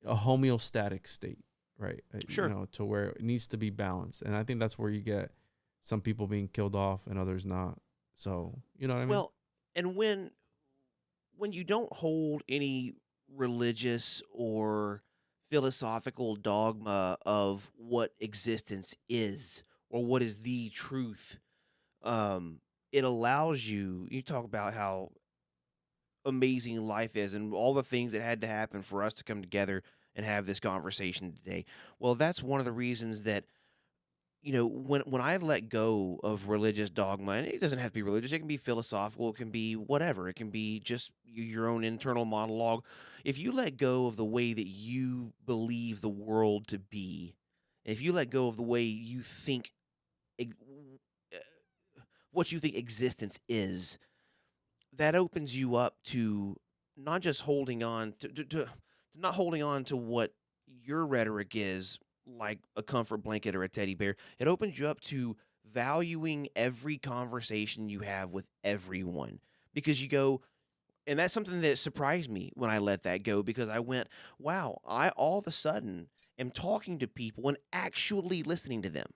homeostatic state. Right. Sure. You know, to where it needs to be balanced. And I think that's where you get some people being killed off and others not. So, you know what I mean? Well, and when you don't hold any religious or philosophical dogma of what existence is or what is the truth, it allows you talk about how amazing life is and all the things that had to happen for us to come together and have this conversation today. Well, that's one of the reasons that, you know, when I let go of religious dogma, and it doesn't have to be religious, it can be philosophical, it can be whatever, it can be just your own internal monologue. If you let go of the way that you believe the world to be, if you let go of the way you think, what you think existence is, that opens you up to not just holding on to not holding on to what your rhetoric is, like a comfort blanket or a teddy bear. It opens you up to valuing every conversation you have with everyone, because you go, and that's something that surprised me when I let that go, because I went, wow, I all of a sudden am talking to people and actually listening to them,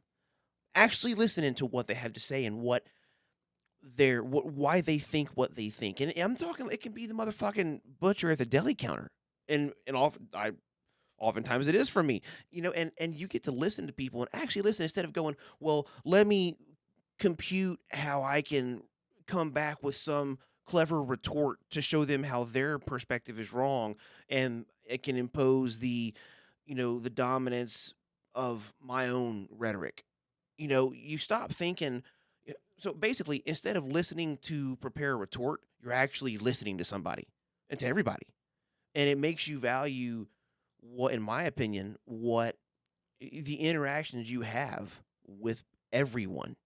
actually listening to what they have to say and why they think what they think. And I'm talking, it can be the motherfucking butcher at the deli counter. And oftentimes it is for me, you know, and you get to listen to people and actually listen instead of going, well, let me compute how I can come back with some clever retort to show them how their perspective is wrong, and it can impose the dominance of my own rhetoric. You know, you stop thinking. So basically, instead of listening to prepare a retort, you're actually listening to somebody and to everybody. And it makes you value what, in my opinion, the interactions you have with everyone.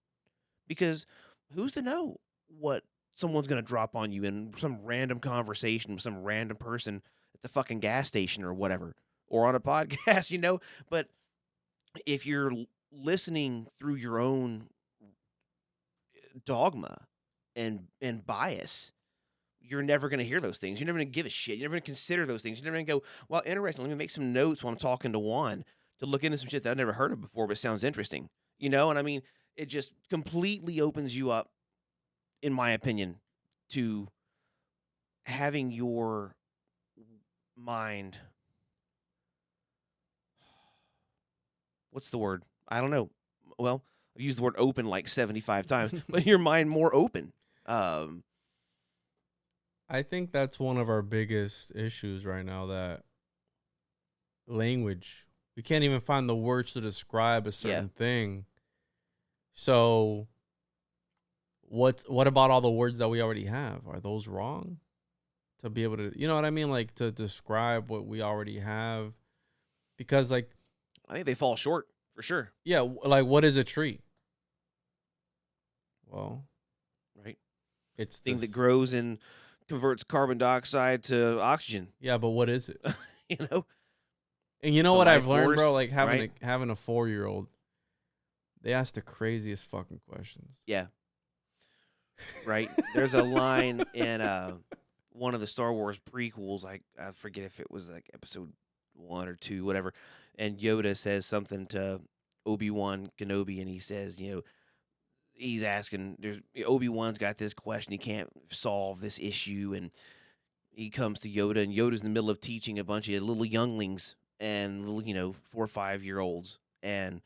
Because who's to know what someone's going to drop on you in some random conversation with some random person at the fucking gas station or whatever, or on a podcast, you know? But if you're listening through your own dogma and bias, you're never going to hear those things. You're never going to give a shit. You're never going to consider those things. You're never going to go, well, interesting. Let me make some notes while I'm talking to Juan to look into some shit that I've never heard of before, but sounds interesting. You know? And I mean, it just completely opens you up, in my opinion, to having your mind. What's the word? I don't know. Well, I've used the word open like 75 times, but your mind more open. I think that's one of our biggest issues right now, that language. We can't even find the words to describe a certain thing. So what about all the words that we already have? Are those wrong? To be able to, you know what I mean? Like to describe what we already have. Because like, I think they fall short for sure. yeah, like what is a tree? Well, Right. it's Thing this, that grows and converts carbon dioxide to oxygen. yeah, but what is it? You know. And you know It's a what I've life learned, bro? force, Like having right? having a 4-year-old, they ask the craziest fucking questions. Yeah. Right. There's a line in one of the Star Wars prequels. I forget if it was like episode 1 or 2, whatever. And Yoda says something to Obi-Wan Kenobi, and he says, he's asking. Obi-Wan's got this question. He can't solve this issue, and he comes to Yoda, and Yoda's in the middle of teaching a bunch of little younglings and little, 4 or 5-year-olds, and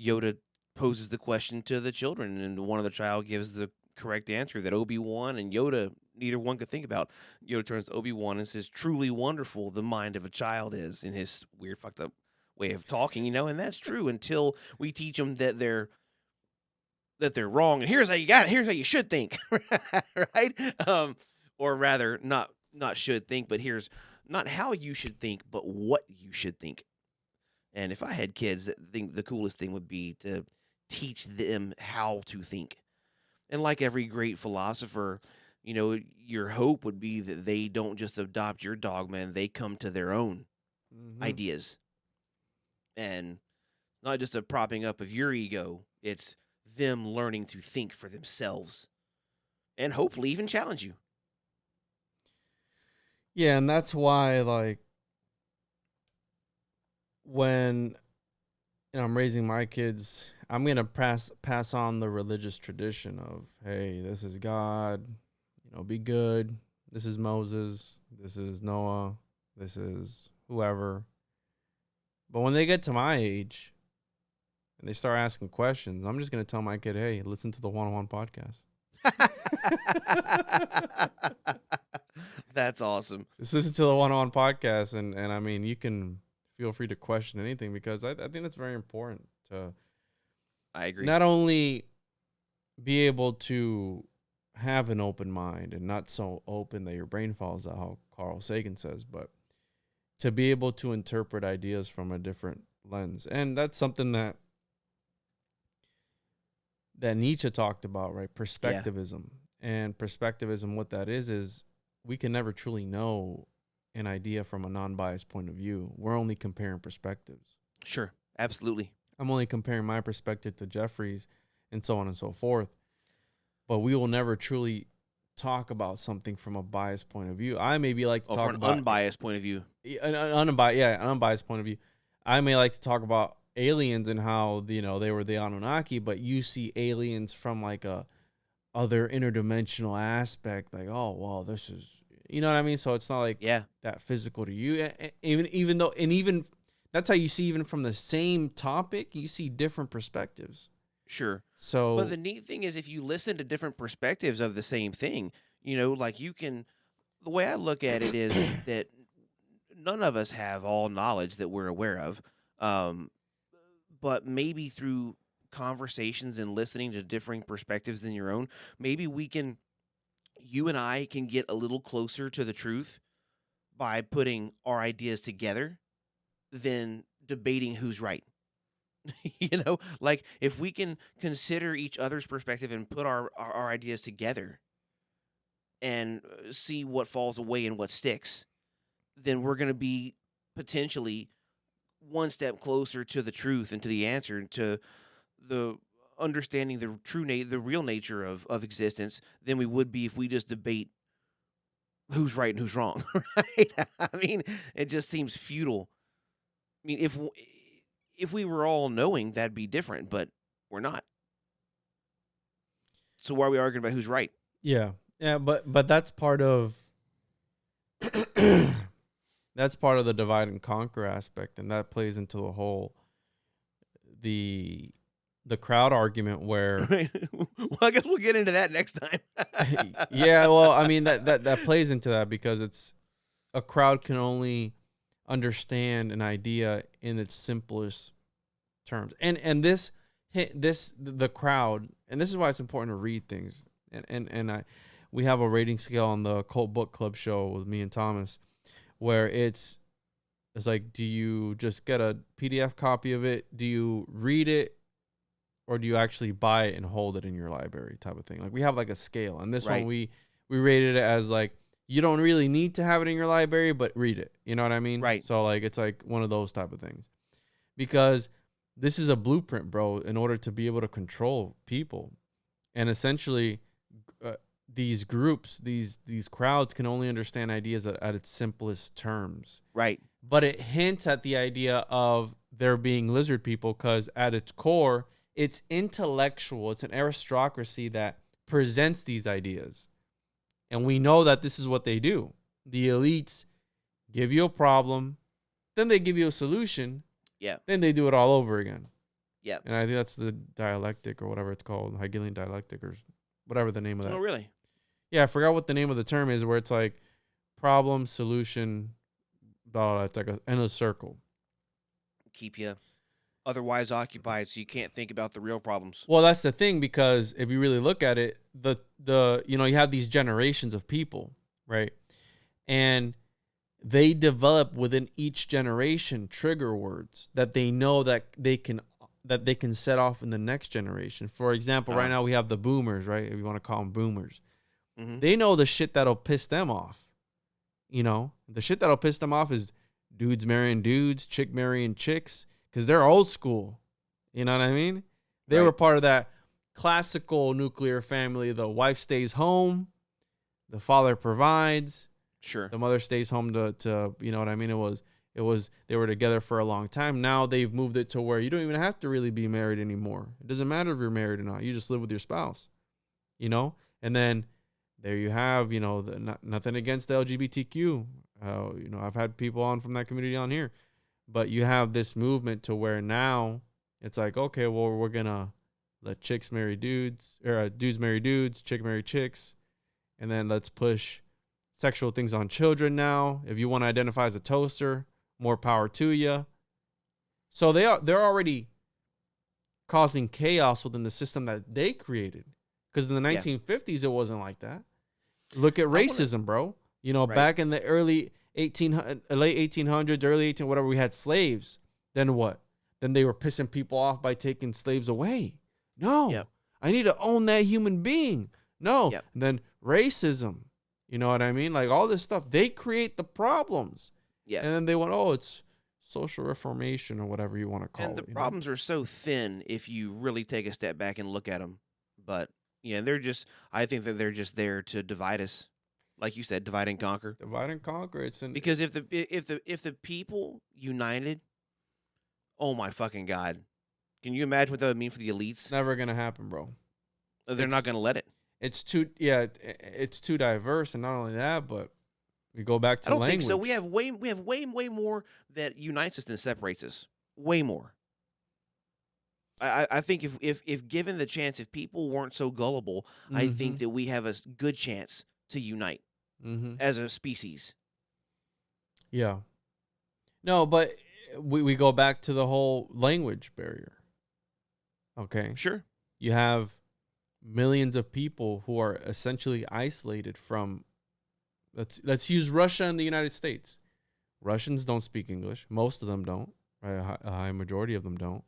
Yoda poses the question to the children, and one of the child gives the correct answer that Obi-Wan and Yoda, neither one could think about. Yoda turns to Obi-Wan and says, "Truly wonderful the mind of a child is," in his weird fucked up way of talking, and that's true until we teach them that they're wrong, and here's how you got it, here's how you should think. Right? Or rather, not should think, but here's not how you should think, but what you should think. And if I had kids, I think the coolest thing would be to teach them how to think. And like every great philosopher, your hope would be that they don't just adopt your dogma and they come to their own ideas. And not just a propping up of your ego, it's them learning to think for themselves and hopefully even challenge you. Yeah, and that's why, like, when I'm raising my kids, I'm gonna pass on the religious tradition of, hey, this is God, be good. This is Moses. This is Noah. This is whoever. But when they get to my age and they start asking questions, I'm just gonna tell my kid, hey, listen to the One-on-One podcast. That's awesome. Just listen to the One-on-One podcast, and I mean, you can feel free to question anything, because I think that's very important to, I agree. not only be able to have an open mind and not so open that your brain falls out, how Carl Sagan says, but to be able to interpret ideas from a different lens. And that's something that Nietzsche talked about, right? Perspectivism. Yeah. And perspectivism, what that is we can never truly know an idea from a non-biased point of view. We're only comparing perspectives. Sure, absolutely. I'm only comparing my perspective to Jeffrey's and so on and so forth. But we will never truly talk about something from a biased point of view. I maybe like to talk from an about unbiased point of view. An unbiased point of view. I may like to talk about aliens and how, they were the Anunnaki, but you see aliens from like a other interdimensional aspect, like, oh, well, this is, you know what I mean? So it's not like that physical to you. Even though that's how you see, even from the same topic, you see different perspectives. Sure. So, but the neat thing is, if you listen to different perspectives of the same thing, like you can, the way I look at it is that none of us have all knowledge that we're aware of. But maybe through conversations and listening to differing perspectives than your own, maybe you and I can get a little closer to the truth by putting our ideas together than debating who's right. Like if we can consider each other's perspective and put our ideas together and see what falls away and what sticks, then we're going to be potentially one step closer to the truth and to the answer, to the understanding the real nature of existence than we would be if we just debate who's right and who's wrong. Right? I mean, it just seems futile. I mean, if we were all knowing, that'd be different, but we're not. So why are we arguing about who's right? Yeah, but that's part of that's part of the divide and conquer aspect, and that plays into the whole the crowd argument where. Right. Well, I guess we'll get into that next time. Yeah, well, I mean that plays into that, because it's a crowd can only understand an idea in its simplest terms, and the crowd, and this is why it's important to read things. And we have a rating scale on the Cult Book Club show with me and Thomas, where it's like, do you just get a PDF copy of it? Do you read it? Or do you actually buy it and hold it in your library type of thing? Like, we have like a scale. And this one, we rated it as like, you don't really need to have it in your library, but read it. You know what I mean? Right. So like, it's like one of those type of things. Because this is a blueprint, bro, in order to be able to control people. And essentially, these groups, these crowds can only understand ideas at its simplest terms. Right. But it hints at the idea of there being lizard people, because at its core, it's intellectual. It's an aristocracy that presents these ideas. And we know that this is what they do. The elites give you a problem, then they give you a solution, then they do it all over again. Yeah. And I think that's the dialectic, or whatever it's called, Hegelian dialectic, or whatever the name of that. Oh, really? Yeah, I forgot what the name of the term is, where it's like problem, solution, blah, blah, it's like an endless circle. Keep you otherwise occupied, so you can't think about the real problems. Well, that's the thing, because if you really look at it, the you have these generations of people, right? And they develop within each generation trigger words that they know that they can set off in the next generation. For example, right now we have the boomers, right? If you want to call them boomers. Mm-hmm. They know the shit that'll piss them off. The shit that'll piss them off is dudes marrying dudes, chick marrying chicks, because they're old school. You know what I mean? They were part of that classical nuclear family. The wife stays home, the father provides. Sure. The mother stays home to you know what I mean? It was they were together for a long time. Now they've moved it to where you don't even have to really be married anymore. It doesn't matter if you're married or not. You just live with your spouse. And then there you have, nothing against the LGBTQ. I've had people on from that community on here. But you have this movement to where now it's like, okay, well, we're going to let chicks marry dudes, or dudes marry dudes, chick marry chicks. And then let's push sexual things on children now. If you want to identify as a toaster, more power to you. So they're already causing chaos within the system that they created. Because in the 1950s, it wasn't like that. Look at racism, bro. Back in the late 1800s, early 18, whatever, we had slaves. Then what? Then they were pissing people off by taking slaves away. No, I need to own that human being. No. And then racism. You know what I mean? Like all this stuff, they create the problems. Yeah. And then they went, it's social reformation or whatever you want to call it. And the problems are so thin if you really take a step back and look at them. But I think that they're just there to divide us. Like you said, divide and conquer. Divide and conquer. Because if the people united, oh my fucking God. Can you imagine what that would mean for the elites? It's never gonna happen, bro. They're not gonna let it. It's too diverse, and not only that, but we go back to language. I don't think so. We have way more that unites us than separates us. Way more. I think if given the chance, if people weren't so gullible, I think that we have a good chance to unite as a species. Yeah. No, but we go back to the whole language barrier. Okay. Sure. You have millions of people who are essentially isolated from, let's use Russia and the United States. Russians don't speak English. Most of them don't. Right? A high majority of them don't.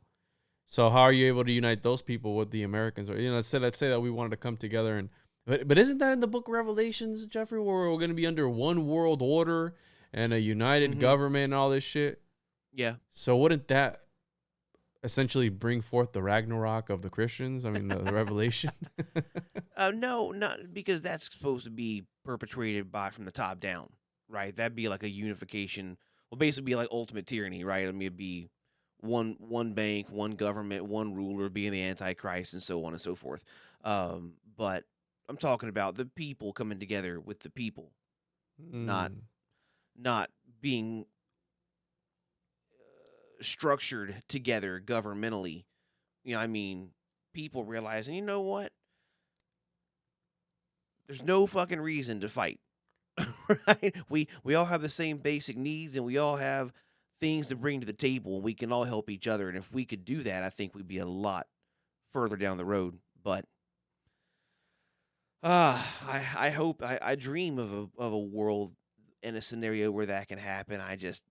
So how are you able to unite those people with the Americans? Or let's say that we wanted to come together but isn't that in the book of Revelations, Jeffrey, where we're going to be under one world order and a united government and all this shit? Yeah. So wouldn't that essentially bring forth the Ragnarok of the Christians? I mean, the Revelation? No, not because that's supposed to be perpetrated from the top down, right? That'd be like a unification. Well, basically be like ultimate tyranny, right? I mean, it'd be one bank, one government, one ruler being the Antichrist, and so on and so forth. But I'm talking about the people coming together with the people, not being structured together governmentally. I mean, people realizing, you know what? There's no fucking reason to fight. Right? We all have the same basic needs, and we all have things to bring to the table, and we can all help each other. And if we could do that, I think we'd be a lot further down the road. But I hope I dream of a world in a scenario where that can happen. I just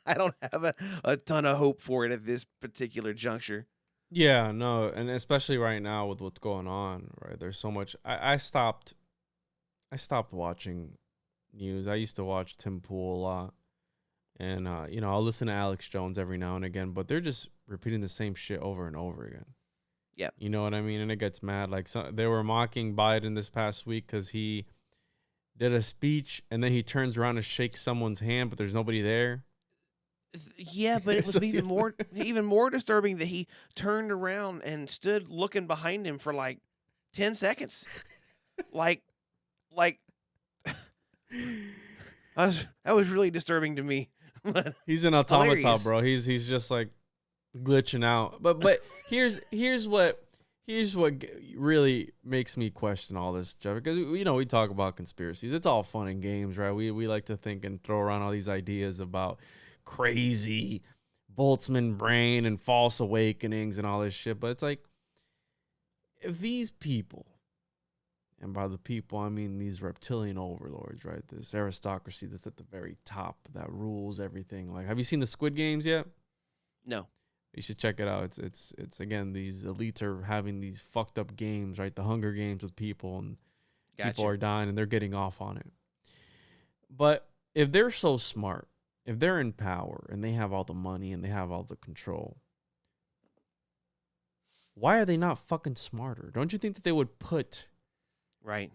I don't have a ton of hope for it at this particular juncture. Yeah, no, and especially right now with what's going on, right? There's so much. I stopped watching news. I used to watch Tim Pool a lot, and I'll listen to Alex Jones every now and again, but they're just repeating the same shit over and over again. Yeah, You know what I mean? And it gets mad. Like they were mocking Biden this past week because he did a speech and then he turns around to shake someone's hand, but there's nobody there. yeah, but it was So, even more disturbing that he turned around and stood looking behind him for like 10 seconds, like that was really disturbing to me. But He's an automata, hilarious. bro. He's just like glitching out. But here's what really makes me question all this, Jeff. Because we talk about conspiracies. It's all fun and games, right? We like to think and throw around all these ideas about crazy Boltzmann brain and false awakenings and all this shit. But it's like, if these people, and by the people I mean these reptilian overlords, right? This aristocracy that's at the very top that rules everything. Like, have you seen the Squid Games yet? No. You should check it out. It's again, these elites are having these fucked up games, right? The Hunger Games with people, and people are dying and they're getting off on it. But if they're so smart, if they're in power and they have all the money and they have all the control, why are they not fucking smarter? Don't you think that they would put Right.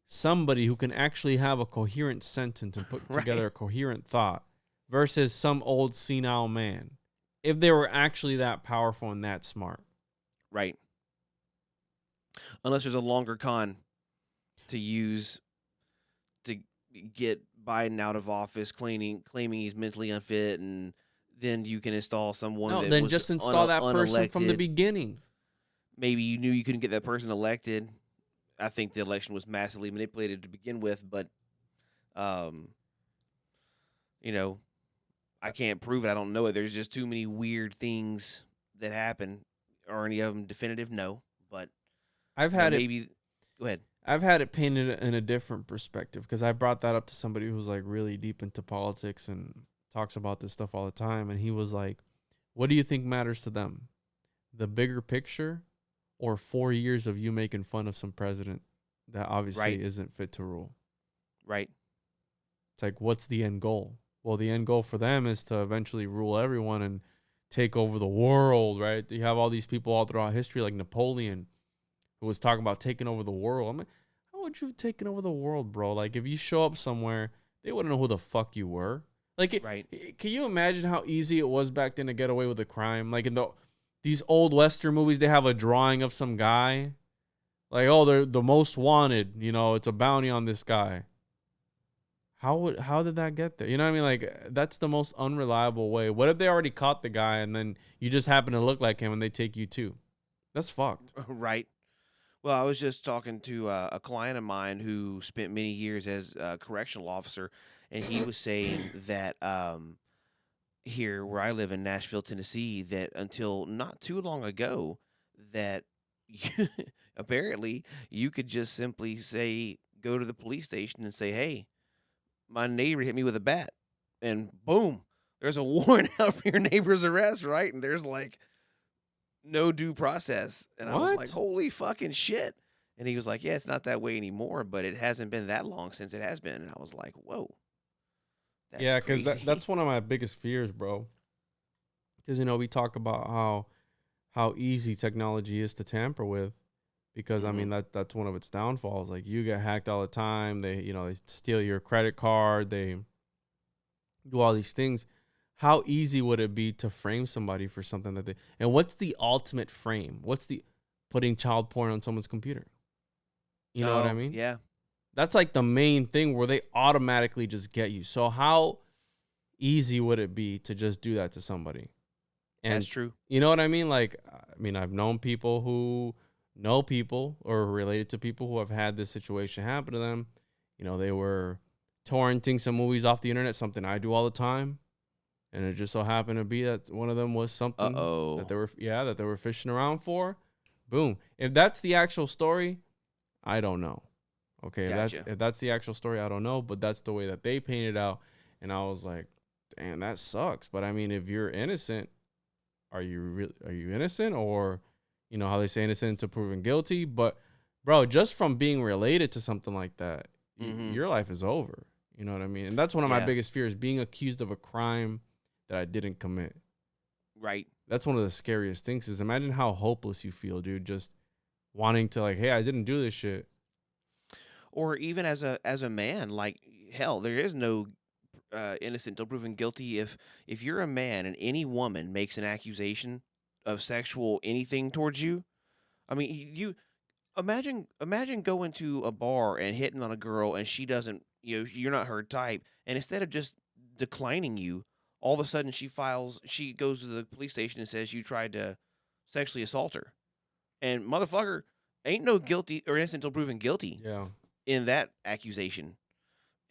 somebody who can actually have a coherent sentence and put Right. together a coherent thought versus some old senile man, if they were actually that powerful and that smart? Right. Unless there's a longer con to use to get Biden out of office, claiming he's mentally unfit, and then you can install someone. No, that then was just install that person from the unelected. beginning. Maybe you knew you couldn't get that person elected. I think the election was massively manipulated to begin with, but, I can't prove it. I don't know it. There's just too many weird things that happen. Are any of them definitive? No, but I've had it. maybe. Go ahead. I've had it painted in a different perspective because I brought that up to somebody who's like really deep into politics and talks about this stuff all the time. And he was like, what do you think matters to them? The bigger picture or 4 years of you making fun of some president that obviously Right. isn't fit to rule? Right. It's like, what's the end goal? Well, the end goal for them is to eventually rule everyone and take over the world, right? You have all these people all throughout history like Napoleon, who was talking about taking over the world. I'm like, how would you have taken over the world, bro? Like, if you show up somewhere, they wouldn't know who the fuck you were. Like, Right. Can you imagine how easy it was back then to get away with a crime? Like, in these old Western movies, they have a drawing of some guy. Like, oh, they're the most wanted. It's a bounty on this guy. How did that get there? You know what I mean? Like, that's the most unreliable way. What if they already caught the guy and then you just happen to look like him and they take you too? That's fucked. Right. Well, I was just talking to a client of mine who spent many years as a correctional officer, and he was saying that here where I live in Nashville, Tennessee, that until not too long ago, that apparently you could just simply go to the police station and say, "Hey, my neighbor hit me with a bat," and boom, there's a warrant out for your neighbor's arrest, right? And there's like no due process. And I was What? like, holy fucking shit. And he was like, yeah, it's not that way anymore, but it hasn't been that long since it has been. And I was like, whoa. That's Yeah, because crazy. that's one of my biggest fears, bro. Because we talk about how easy technology is to tamper with. Because I mean that's one of its downfalls. Like, you get hacked all the time. They they steal your credit card. They do all these things. How easy would it be to frame somebody for something that and what's the ultimate frame? What's the putting child porn on someone's computer? You know what I mean? Yeah. That's like the main thing where they automatically just get you. So how easy would it be to just do that to somebody? And That's true. you know what I mean? Like, I've known people who know people or related to people who have had this situation happen to them. They were torrenting some movies off the internet, something I do all the time. And it just so happened to be that one of them was something that they were fishing around for. Boom. If that's the actual story, I don't know. Okay, Gotcha. if that's the actual story, I don't know, but that's the way that they painted out, and I was like, damn, that sucks. But I mean, if you're innocent, are you innocent, or you know how they say innocent until proven guilty? But bro, just from being related to something like that, your life is over. You know what I mean? And that's one of my biggest fears, being accused of a crime that I didn't commit. Right. That's one of the scariest things. Is imagine how hopeless you feel, dude, just wanting to like, hey, I didn't do this shit. Or even as a man, like hell, there is no innocent until proven guilty. If you're a man and any woman makes an accusation of sexual anything towards you, I mean, you imagine going to a bar and hitting on a girl and she doesn't, you're not her type, and instead of just declining you, all of a sudden she goes to the police station and says you tried to sexually assault her, and motherfucker ain't no guilty or innocent until proven guilty. Yeah. In that accusation.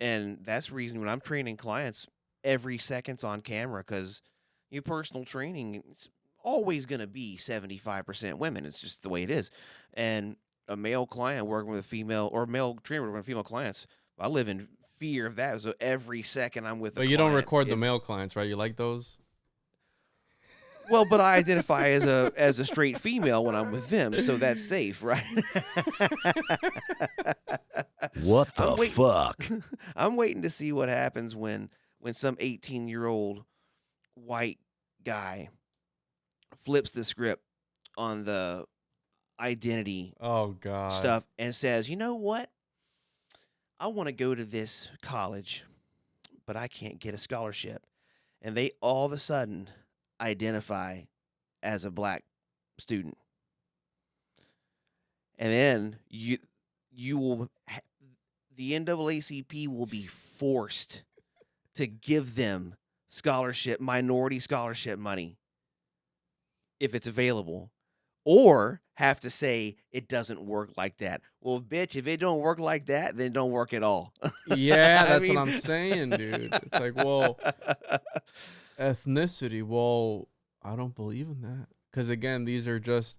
And that's the reason when I'm training clients, every second's on camera, because your personal training, it's always going to be 75% women. It's just the way it is. And a male client working with a female, or a male trainer working with female clients, I live in fear of that. So every second I'm with a But you don't client record the male clients, right? You like those? Well, but I identify as a straight female when I'm with them, so that's safe, right? What the fuck? I'm waiting to see what happens when some 18-year-old white guy flips the script on the identity stuff and says, "You know what? I want to go to this college, but I can't get a scholarship." And they all of a sudden identify as a black student. And then you will, the NAACP will be forced to give them minority scholarship money if it's available, or have to say it doesn't work like that. Well, bitch, if it don't work like that, then don't work at all. Yeah, that's what I'm saying, dude. It's like, well, ethnicity, well, I don't believe in that. Because again, these are just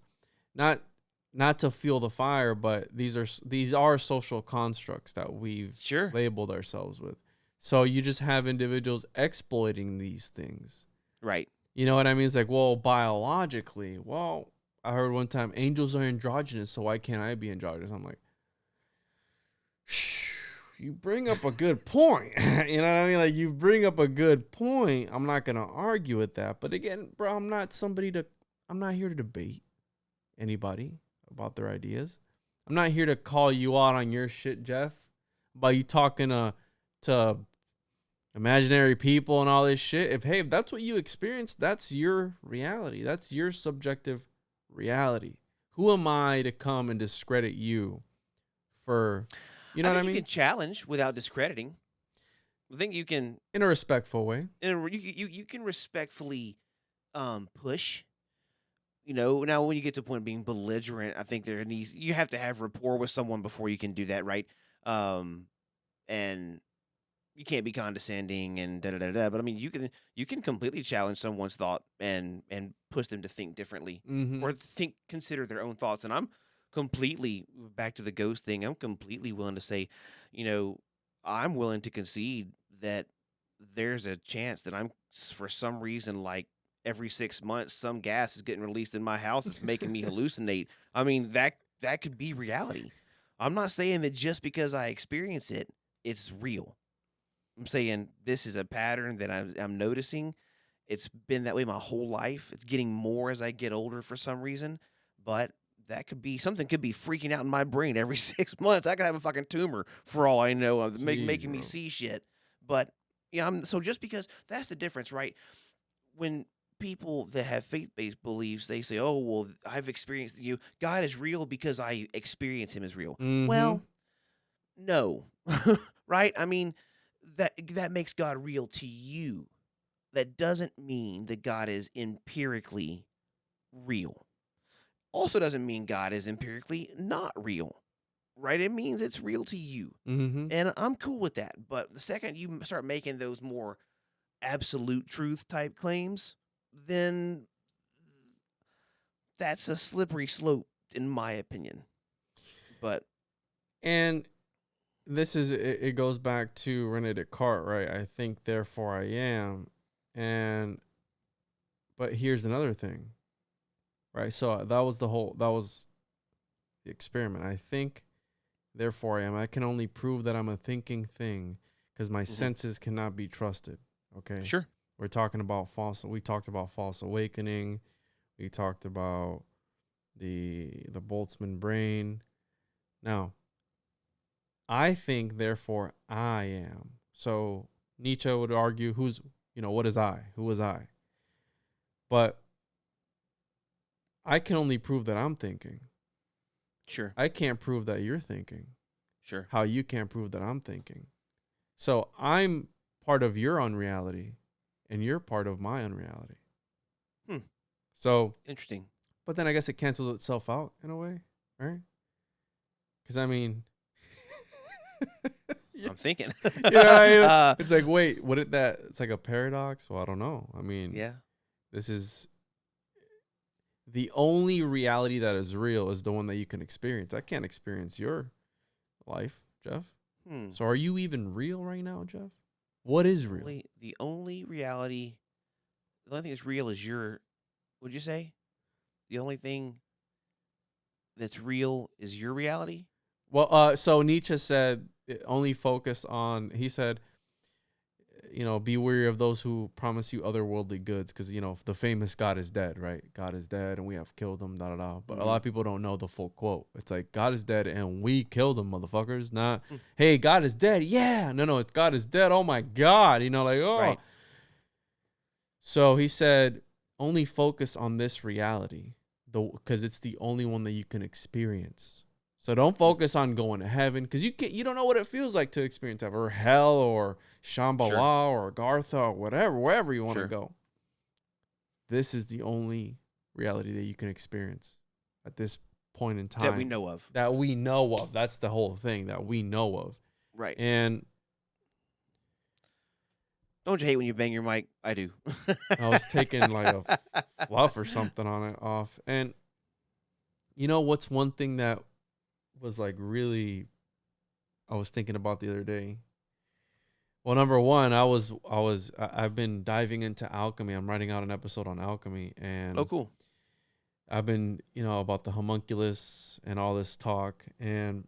not to fuel the fire, but these are social constructs that we've labeled ourselves with. So you just have individuals exploiting these things. Right. You know what I mean? It's like, well, biologically, well, I heard one time angels are androgynous, so why can't I be androgynous? I'm like, you bring up a good point. You know what I mean? Like, you bring up a good point. I'm not going to argue with that. But again, bro, I'm not here to debate anybody about their ideas. I'm not here to call you out on your shit, Jeff, about you talking to imaginary people and all this shit. If that's what you experience, that's your reality. That's your subjective reality. Who am I to come and discredit you for... You know what I mean? You can challenge without discrediting. I think you can, in a respectful way. You can respectfully push. Now when you get to the point of being belligerent, I think you have to have rapport with someone before you can do that, right? And you can't be condescending and da da da da. But I mean, you can completely challenge someone's thought and push them to think differently, or consider their own thoughts. And I'm completely, back to the ghost thing, I'm completely willing to say, I'm willing to concede that there's a chance that I'm, for some reason, like every 6 months, some gas is getting released in my house that's making me hallucinate. I mean, that could be reality. I'm not saying that just because I experience it, it's real. I'm saying this is a pattern that I'm noticing. It's been that way my whole life. It's getting more as I get older for some reason, but something could be freaking out in my brain every 6 months. I could have a fucking tumor for all I know, making me see shit. But so just because, that's the difference, right? When people that have faith-based beliefs, they say, "Oh, well, I've experienced God is real because I experience Him as real." Mm-hmm. Well, no, right? I mean, that makes God real to you. That doesn't mean that God is empirically real. Also doesn't mean God is empirically not real, right? It means it's real to you. Mm-hmm. And I'm cool with that. But the second you start making those more absolute truth type claims, then that's a slippery slope, in my opinion. But And this is, it goes back to Rene Descartes, right? I think, therefore I am. But here's another thing, right? So that was the experiment. I think, therefore I am. I can only prove that I'm a thinking thing because my senses cannot be trusted. Okay. Sure. We talked about false awakening. We talked about the Boltzmann Brain. Now, I think, therefore I am. So Nietzsche would argue, what is I? Who is I? But I can only prove that I'm thinking. Sure. I can't prove that you're thinking. Sure. How you can't prove that I'm thinking. So I'm part of your unreality, and you're part of my unreality. So interesting. But then I guess it cancels itself out in a way, right? Because I mean, I'm thinking. It's like, wait, it's like a paradox? Well, I don't know. I mean, yeah. This is the only reality that is real is the one that you can experience. I can't experience your life, Jeff. So are you even real right now, Jeff? What is real? The only reality, the only thing that's real is would you say? The only thing that's real is your reality? Well, so Nietzsche said, only focus on, he said, be wary of those who promise you otherworldly goods, because, the famous God is dead, right? God is dead and we have killed him, da-da-da. But a lot of people don't know the full quote. It's like, God is dead and we killed him, motherfuckers. Not, hey, God is dead. Yeah. No, it's God is dead. Oh, my God. Oh. Right. So he said, only focus on this reality, because it's the only one that you can experience. So don't focus on going to heaven, because you don't know what it feels like to experience heaven, or hell, or Shambhala, or Gartha, or whatever, wherever you want to go. This is the only reality that you can experience at this point in time. That we know of. That we know of. That's the whole thing, that we know of. Right. And don't you hate when you bang your mic? I do. I was taking like a fluff or something on it off. And what's one thing that was like really I was thinking about the other day? Well, number one, I've been diving into alchemy. I'm writing out an episode on alchemy, and oh, cool. I've been, about the homunculus and all this talk, and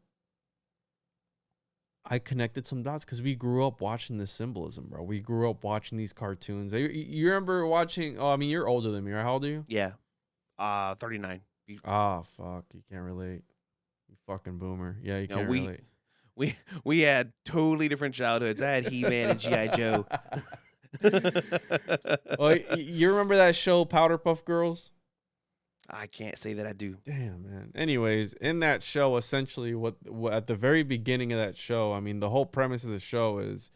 I connected some dots because we grew up watching this symbolism, bro. We grew up watching these cartoons. You remember watching? Oh, I mean, you're older than me, right? How old are you? Yeah, 39. Fuck, you can't relate. You fucking boomer. Yeah, you can't relate. We had totally different childhoods. I had He-Man and G.I. Joe. Well, you remember that show, Powder Puff Girls? I can't say that I do. Damn, man. Anyways, in that show, essentially, what at the very beginning of that show, I mean, the whole premise of the show is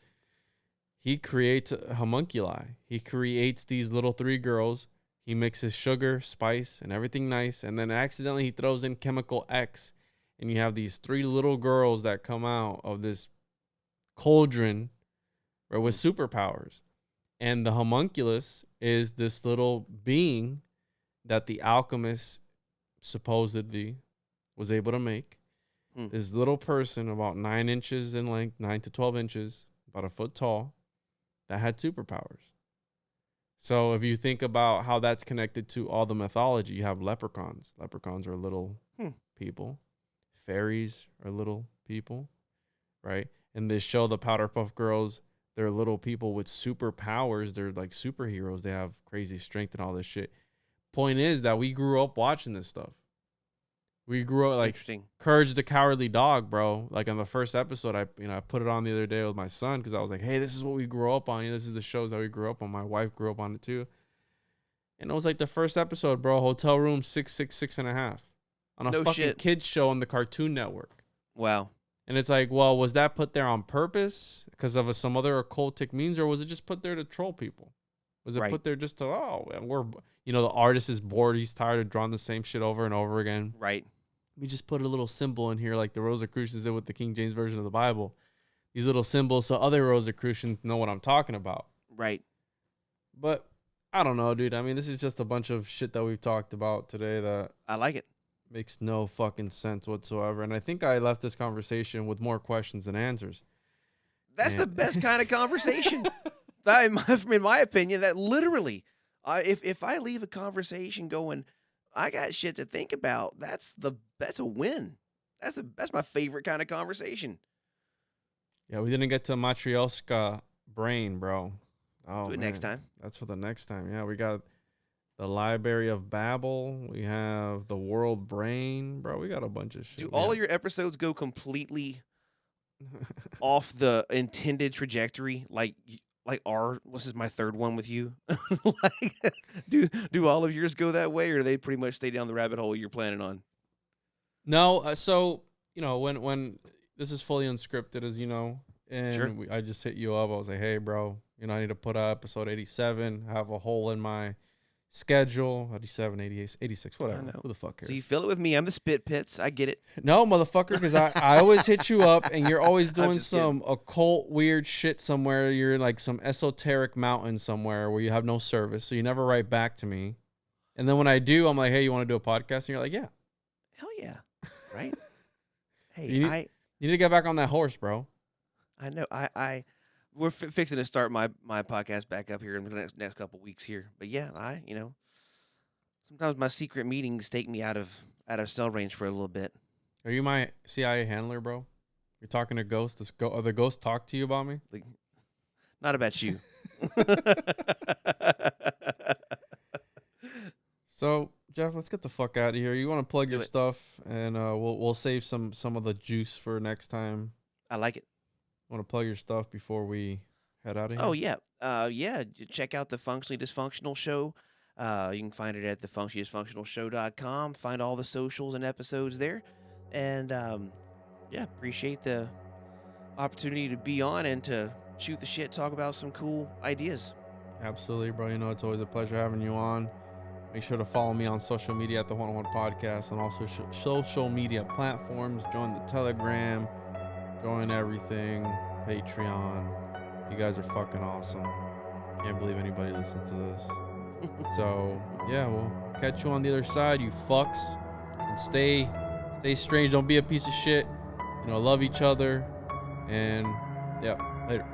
he creates a homunculi. He creates these little 3 girls. He mixes sugar, spice, and everything nice, and then accidentally he throws in chemical X, and you have these 3 little girls that come out of this cauldron, right, with superpowers. And the homunculus is this little being that the alchemist supposedly was able to make. This little person about 9 inches in length, 9 to 12 inches, about a foot tall, that had superpowers. So if you think about how that's connected to all the mythology, you have leprechauns. Leprechauns are little people. Fairies are little people, right? In this show, the Powder Puff Girls, they're little people with superpowers. They're like superheroes. They have crazy strength and all this shit. Point is that we grew up watching this stuff. We grew up like Courage the Cowardly Dog, bro. Like on the first episode, I put it on the other day with my son because I was like, hey, this is what we grew up on. This is the shows that we grew up on. My wife grew up on it too. And it was like the first episode, bro. Hotel Room 666.5 on a fucking kids show on the Cartoon Network. Wow. And it's like, well, was that put there on purpose because of some other occultic means, or was it just put there to troll people? Was it put there just to, the artist is bored. He's tired of drawing the same shit over and over again. Right. We just put a little symbol in here like the Rosicrucians did with the King James Version of the Bible. These little symbols so other Rosicrucians know what I'm talking about. Right. But I don't know, dude. I mean, this is just a bunch of shit that we've talked about today that I like it. Makes no fucking sense whatsoever. And I think I left this conversation with more questions than answers. That's the best kind of conversation. In my opinion, that literally, if I leave a conversation going, I got shit to think about, that's a win. That's my favorite kind of conversation. Yeah, we didn't get to Matryoshka Brain, bro. Oh, Do it next time. That's for the next time. Yeah, we got the Library of Babel. We have the World Brain, bro. We got a bunch of shit. Do all of your episodes go completely off the intended trajectory? Like this is my third one with you. Like, do all of yours go that way, or do they pretty much stay down the rabbit hole you're planning on? No, so when this is fully unscripted, as you know, and Sure. I just hit you up. I was like, hey, bro, I need to put out episode 87. Have a hole in my schedule. 87, 88, 86, whatever. I know. Who the fuck cares? So you fill it with me. I'm the spit pits. I get it. No, motherfucker, because I always hit you up, and you're always doing just some occult weird shit somewhere. You're in like some esoteric mountain somewhere where you have no service, so you never write back to me. And then when I do, I'm like, hey, you want to do a podcast? And you're like, yeah. Hell yeah. Right? Hey, You need to get back on that horse, bro. I know. We're fixing to start my podcast back up here in the next couple weeks here. But yeah, sometimes my secret meetings take me out of cell range for a little bit. Are you my CIA handler, bro? You're talking to ghosts. Are the ghosts talk to you about me? Like, not about you. So, Jeff, let's get the fuck out of here. You want to plug Do your it. stuff, and we'll save some of the juice for next time. I like it. Want to plug your stuff before we head out of here? Oh yeah. Check out the Functionally Dysfunctional Show. You can find it at thefunctionallydysfunctionalshow.com. Find all the socials and episodes there. And appreciate the opportunity to be on and to shoot the shit, talk about some cool ideas. Absolutely, bro. It's always a pleasure having you on. Make sure to follow me on social media at the One on One Podcast, and also social media platforms. Join the Telegram. Join everything. Patreon. You guys are fucking awesome. Can't believe anybody listens to this. So, yeah, we'll catch you on the other side, you fucks. And stay strange. Don't be a piece of shit. Love each other. And, yeah, later.